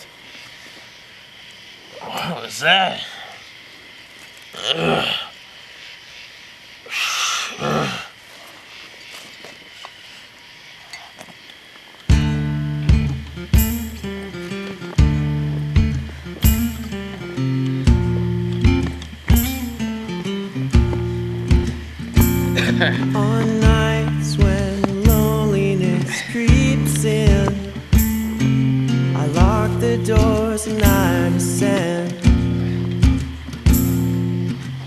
What was that? Ugh. Ugh. On nights when loneliness creeps in, I lock the doors and I descend,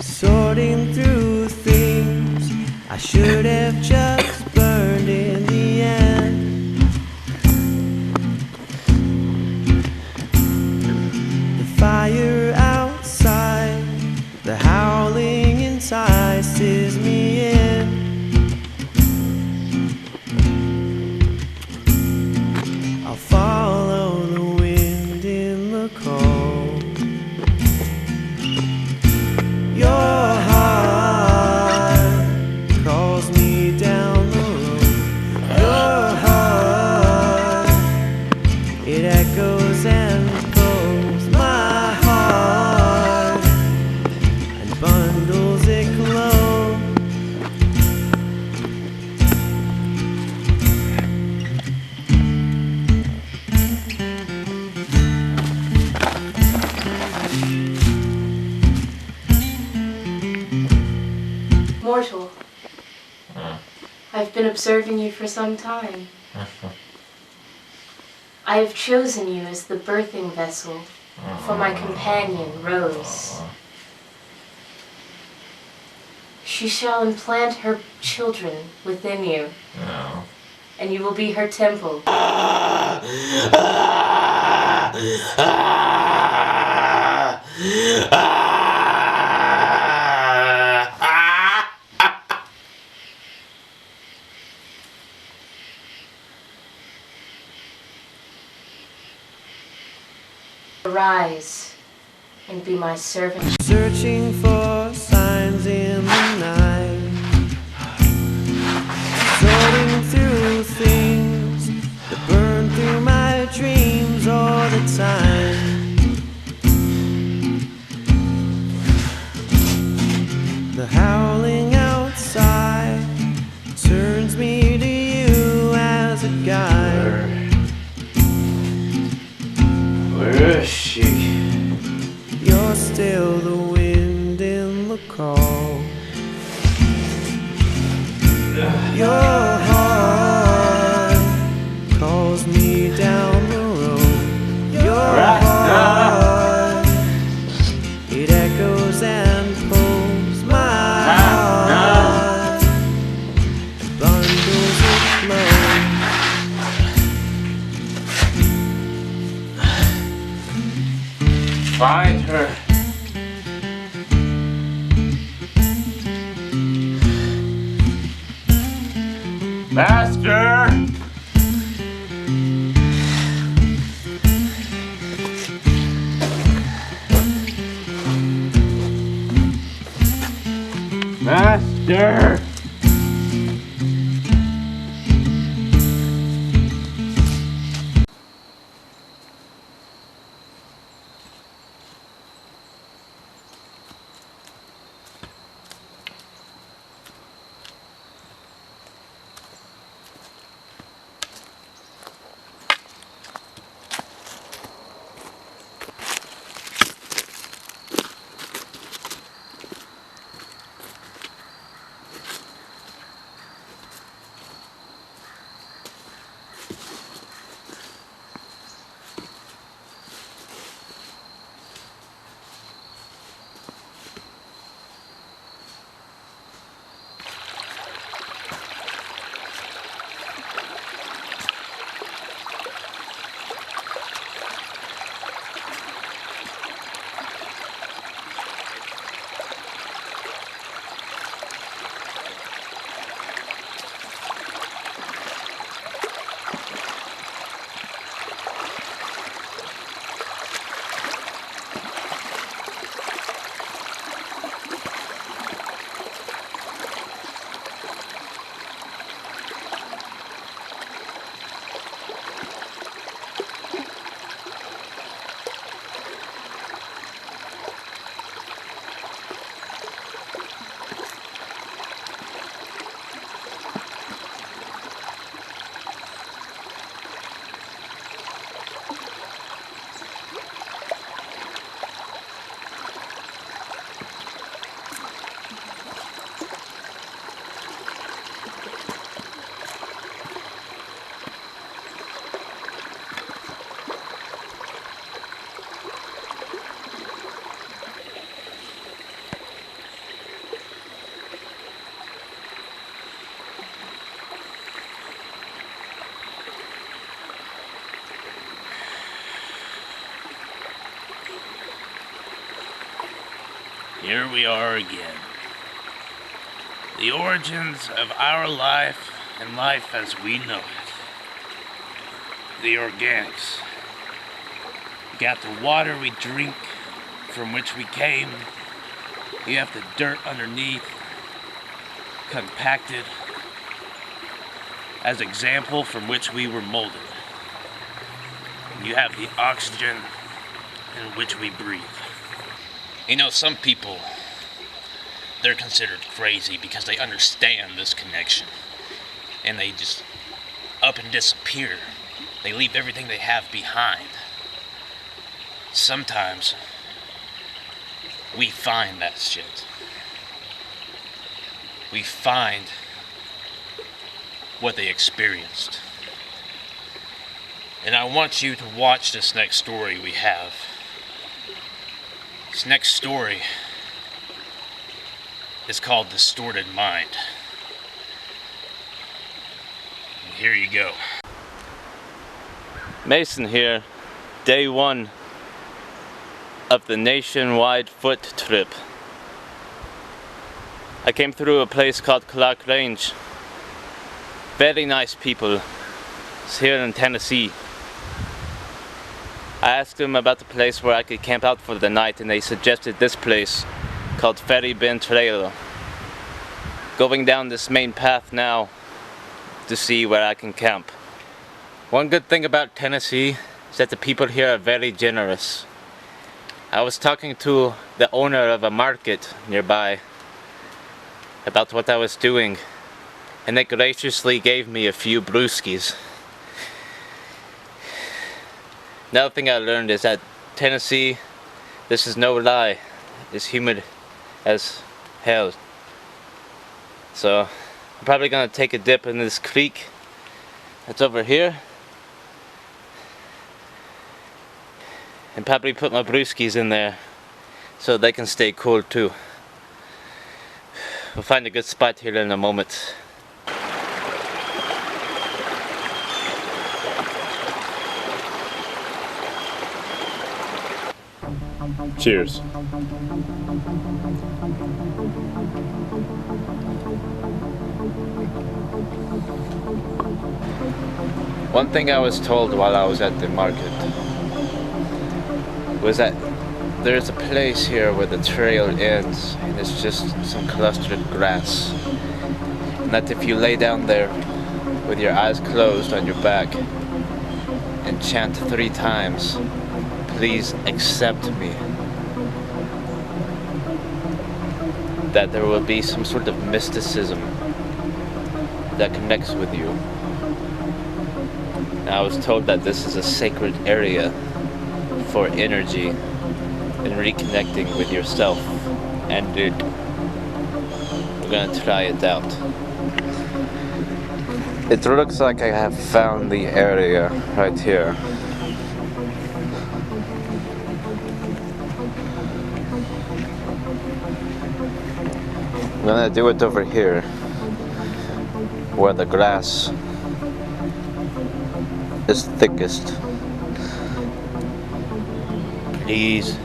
sorting through things I should have just burned in the end. The fire outside, the howling entices me in. I'll follow the wind in the cold. Your heart calls me down the road. Your heart, it echoes and pulls my heart and bundles it close. Mortal, I've been observing you for some time. I have chosen you as the birthing vessel for my companion, Rose. She shall implant her children within you, and you will be her temple. Arise and be my servant. Searching for signs in the night, sorting through things that burn through my dreams all the time. The howling outside turns me to you as a guide. Where is she? You're still the wind in the call. Your heart calls me down the road. Your heart, it echoes and pulls my heart and bundles it close. Find her. Master! Master! Here we are again. The origins of our life and life as we know it. The organics. You got the water we drink, from which we came. You have the dirt underneath, compacted, as example from which we were molded. You have the oxygen in which we breathe. You know, some people, they're considered crazy because they understand this connection. And they just up and disappear. They leave everything they have behind. Sometimes, we find that shit. We find what they experienced. And I want you to watch this next story we have. This next story is called Distorted Mind. And here you go. Mason here, day 1 of the nationwide foot trip. I came through a place called Clark Range. Very nice people. It's here in Tennessee. I asked them about the place where I could camp out for the night, and they suggested this place called Ferry Bend Trail. Going down this main path now to see where I can camp. One good thing about Tennessee is that the people here are very generous. I was talking to the owner of a market nearby about what I was doing, and they graciously gave me a few brewskis. Another thing I learned is that Tennessee, this is no lie, is humid as hell. So I'm probably gonna take a dip in this creek that's over here and probably put my brewskis in there so they can stay cool too. We'll find a good spot here in a moment. Cheers. One thing I was told while I was at the market was that there's a place here where the trail ends and it's just some clustered grass. And that if you lay down there with your eyes closed on your back and chant 3 times, "Please accept me," that there will be some sort of mysticism that connects with you. And I was told that this is a sacred area for energy and reconnecting with yourself and it. We're gonna try it out. It looks like I have found the area right here. I'm gonna do it over here, where the grass is thickest. Please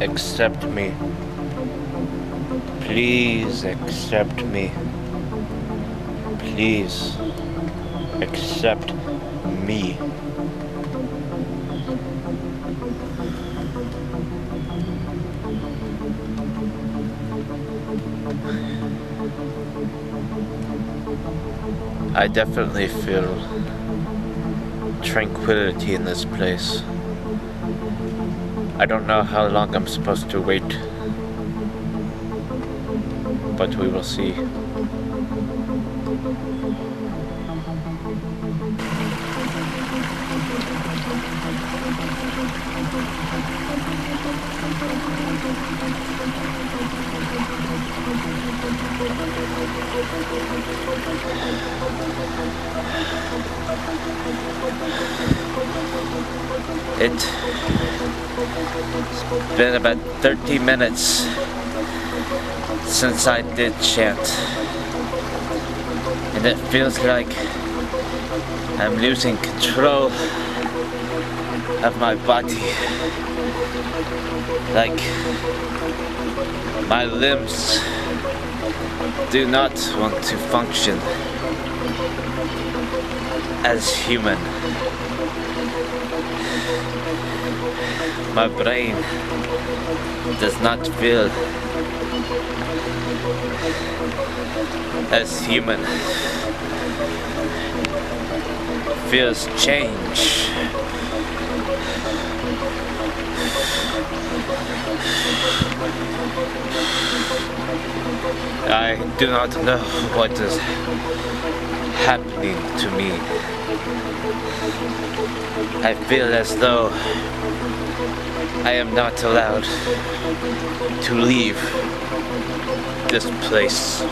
accept me. Please accept me. Please accept me. I definitely feel tranquility in this place. I don't know how long I'm supposed to wait, but we will see. It's been about 30 minutes since I did chant, and it feels like I'm losing control of my body, like my limbs do not want to function as human. My brain does not feel as human. Feels change. I do not know what is happening to me. I feel as though I am not allowed to leave this place.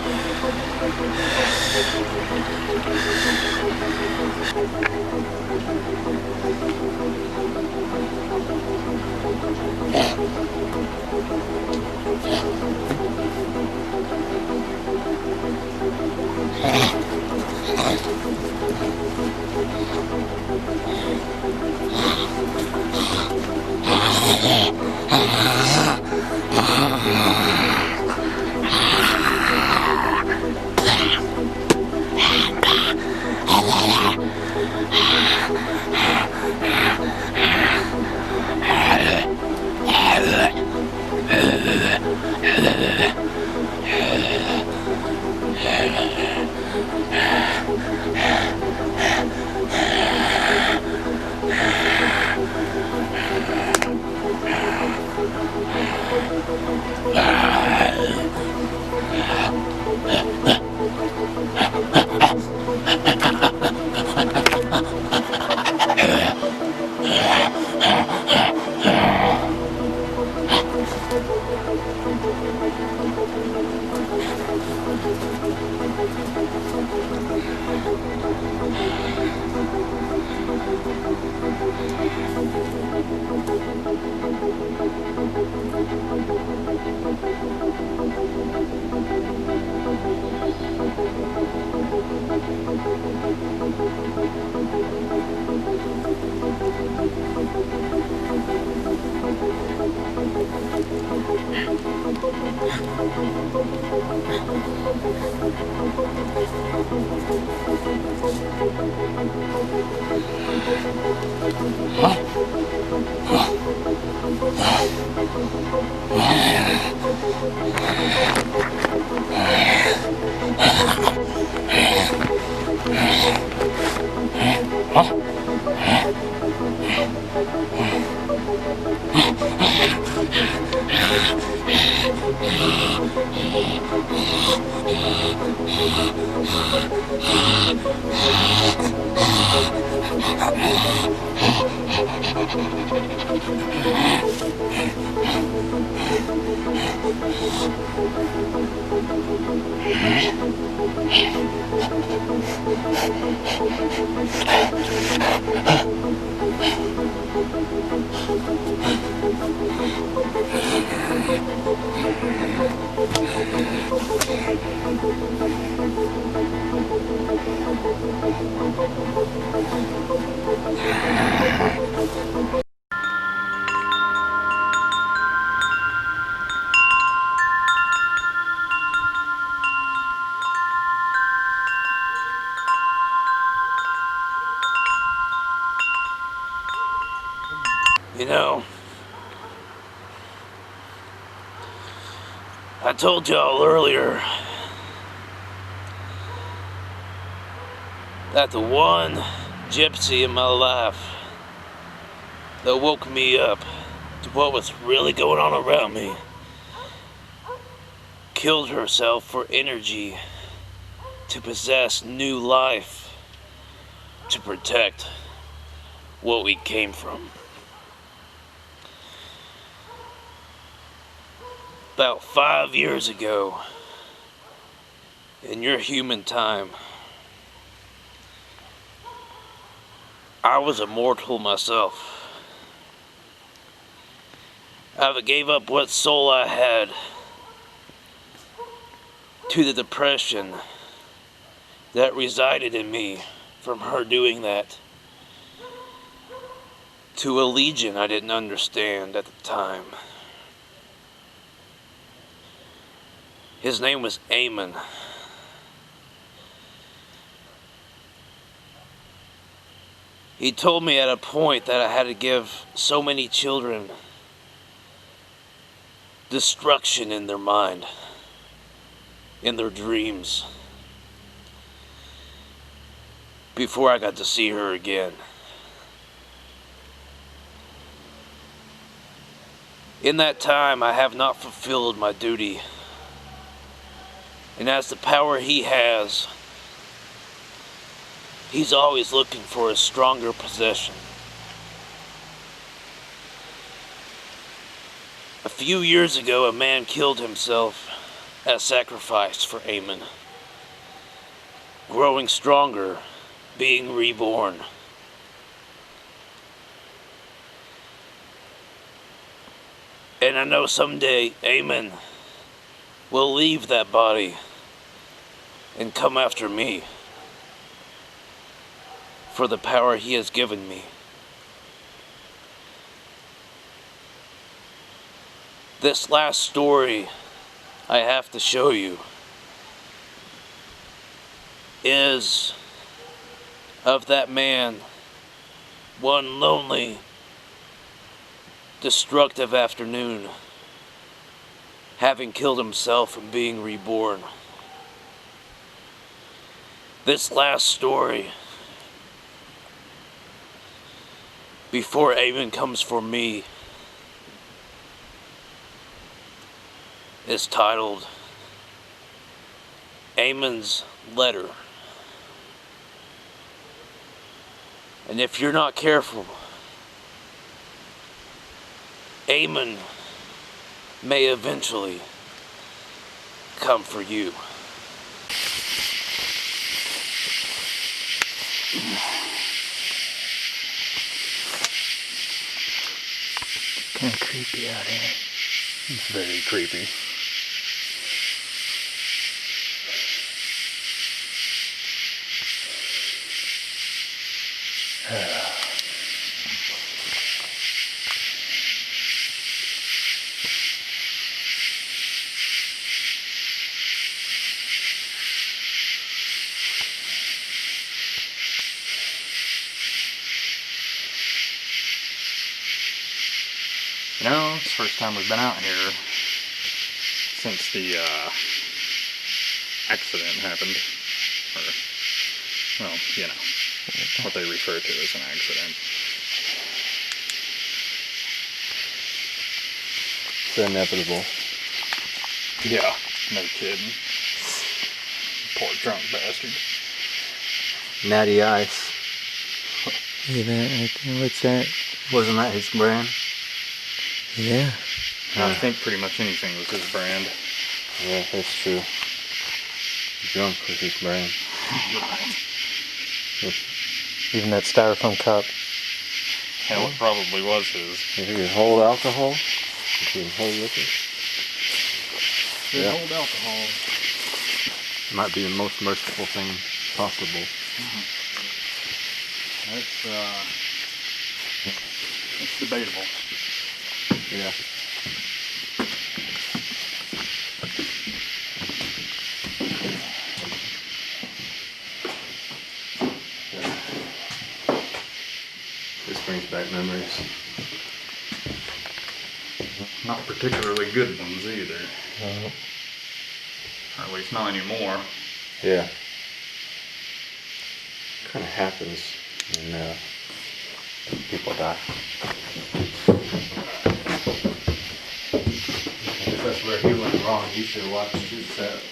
You know, I told y'all earlier that the one gypsy in my life that woke me up to what was really going on around me killed herself for energy to possess new life to protect what we came from. About 5 years ago, in your human time, I was immortal myself. I gave up what soul I had to the depression that resided in me from her doing that, to a legion I didn't understand at the time. His name was Amon. He told me at a point that I had to give so many children destruction in their mind, in their dreams, before I got to see her again. In that time, I have not fulfilled my duty. And as the power he has, he's always looking for a stronger possession. A few years ago, a man killed himself as sacrifice for Amon. Growing stronger, being reborn. And I know someday Amon will leave that body and come after me for the power he has given me. This last story I have to show you is of that man one lonely, destructive afternoon, having killed himself and being reborn. This last story, before Amon comes for me, is titled Amon's Letter. And if you're not careful, Amon may eventually come for you. Kind of creepy out here. It's very creepy. You know, it's the first time we've been out here since the accident happened. Or, well, you know, what they refer to as an accident. It's inevitable. Yeah, no kidding. Poor drunk bastard. Natty Ice. Look at that right there. What's that? Wasn't that his brand? Yeah. I think pretty much anything was his brand. Yeah, that's true. Drunk was his brand. Even that styrofoam cup. Hell, it probably was his. If you can hold alcohol, if you can hold liquor. They hold alcohol. Might be the most merciful thing possible. It's debatable. Yeah. This brings back memories. Not particularly good ones either. Or at least not anymore. Yeah. Kind of happens when people die. I guess that's where he went wrong. He should have watched his set.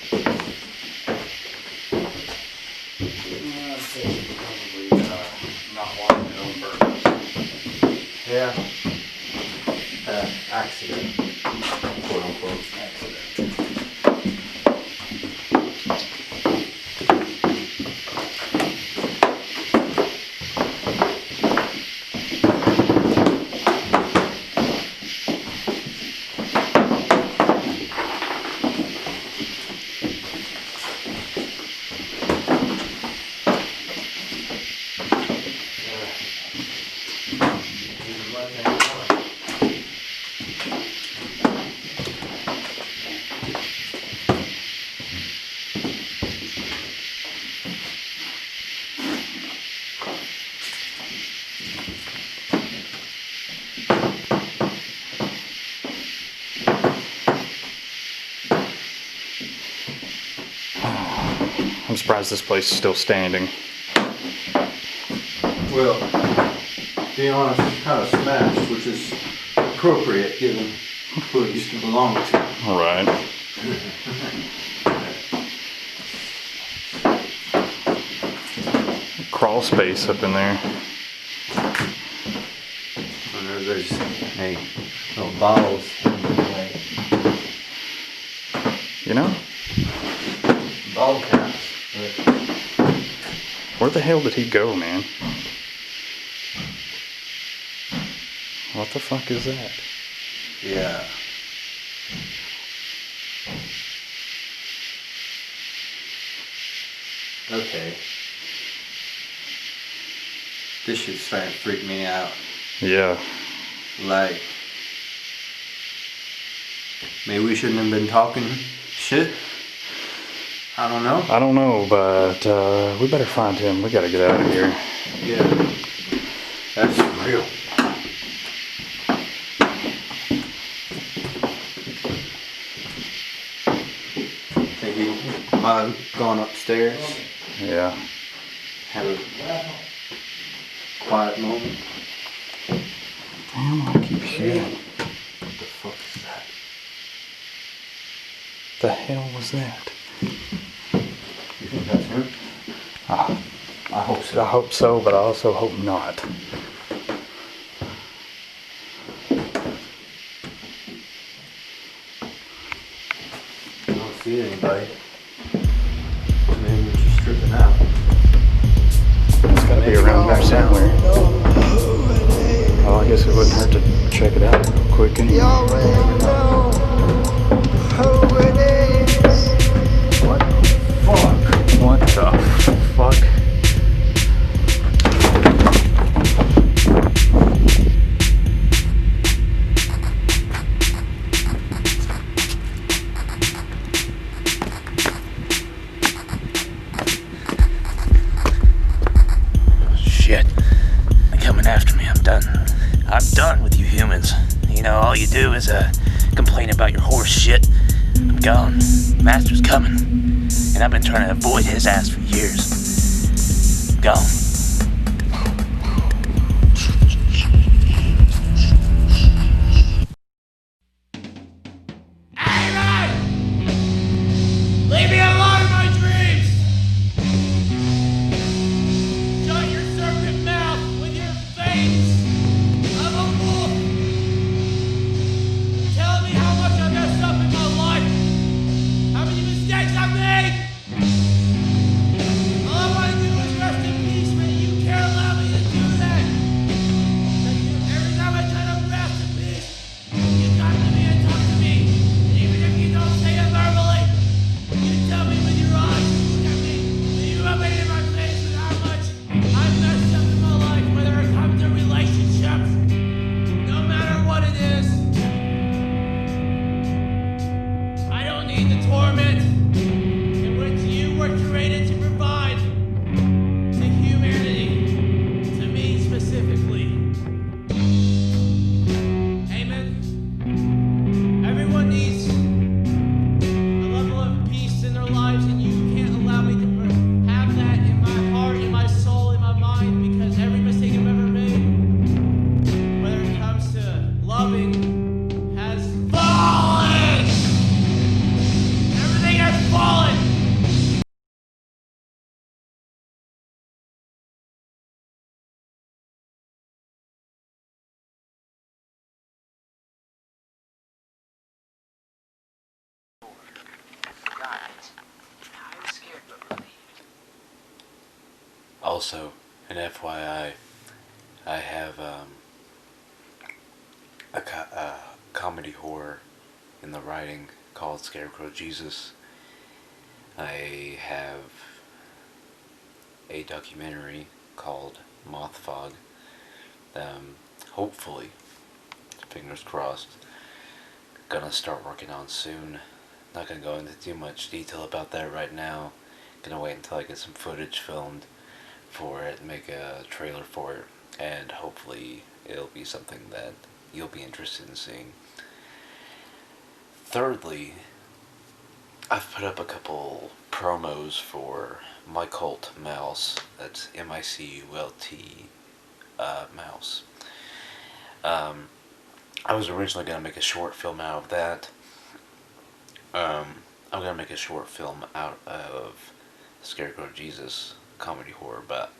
I'd say probably not wanting it on purpose. Yeah. Accident. Quote unquote. Accident. I'm surprised this place is still standing. Well, being honest, it's kind of smashed, which is appropriate given who it used to belong to. Right. Crawl space up in there. And there's hey, little bottles in the way. You know? Bottle caps. Where the hell did he go, man? What the fuck is that? Yeah. Okay. This shit's starting to freak me out. Yeah. Like, maybe we shouldn't have been talking shit. I don't know. I don't know, but we better find him. We gotta get out of here. Yeah. That's real. Think he might have gone upstairs. Yeah. Have a quiet moment. Damn, I keep hearing. What the fuck is that? The hell was that? You think that's him? I hope so. I hope so, but I also hope not. I don't see anybody. Maybe we're just tripping out. It's gotta be around here somewhere. Oh, I guess it wouldn't hurt to check it out real quick anyway. What the fuck? Shit. They're coming after me. I'm done. I'm done with you humans. You know, all you do is complain about your horse shit. I'm gone. Master's coming. And I've been trying to avoid his ass for years. Gone. Leave me alone in my dreams! Shut your serpent mouth with your face of a wolf! Tell me how much I messed up in my life! How many mistakes I made! All I want to do is rest in peace, but you can't allow me to do that! Every time I try to rest in peace, you come to me and talk to me, and even if you don't say it verbally, you tell me with your eyes, you look at me, and you rub it in my face with how much I've messed up in my life, whether it comes to relationships, no matter what it is. I don't need the torment in which you were created to provide to humanity, to me specifically. Amen. Everyone needs a level of peace in their lives, and you can't allow me to have that in my heart, in my soul, in my mind, because every mistake I've ever made, whether it comes to loving, has fallen! Everything has fallen! Also, an FYI, I have a comedy horror in the writing called Scarecrow Jesus. I have a documentary called Moth Fog. Hopefully, fingers crossed, gonna start working on soon. Not gonna go into too much detail about that right now. Gonna wait until I get some footage filmed for it, make a trailer for it, and hopefully it'll be something that you'll be interested in seeing. Thirdly, I've put up a couple promos for My Cult Mouse. That's MICULT Mouse. I was originally going to make a short film out of that. I'm going to make a short film out of Scarecrow Jesus comedy horror, but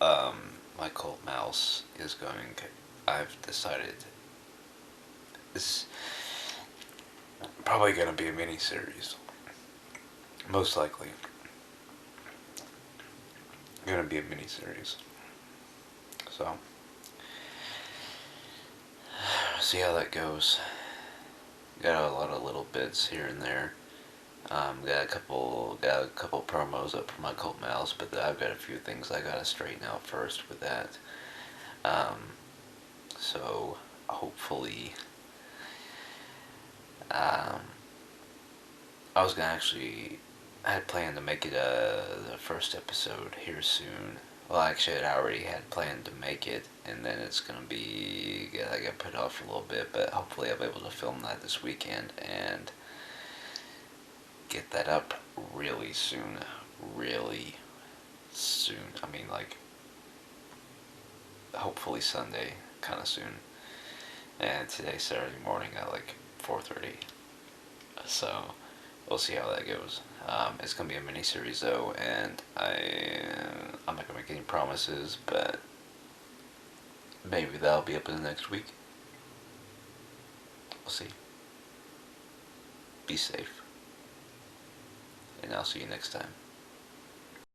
My Cult Mouse is going, I've decided, it's probably going to be a mini-series. Most likely. Going to be a mini-series. So, see how that goes. Got a lot of little bits here and there. Got a couple promos up for My Cult Mouse, but I've got a few things I gotta straighten out first with that. So hopefully, I had planned to make it the first episode here soon. Well, actually, I already had planned to make it, and then it's gonna be, I got put off for a little bit, but hopefully I'll be able to film that this weekend and get that up really soon. Really soon. I mean, like, hopefully Sunday, kind of soon. And today's Saturday morning at like 4:30. So, we'll see how that goes. It's gonna be a mini-series though, and I'm not gonna make any promises, but maybe that'll be up in the next week. We'll see. Be safe. And I'll see you next time.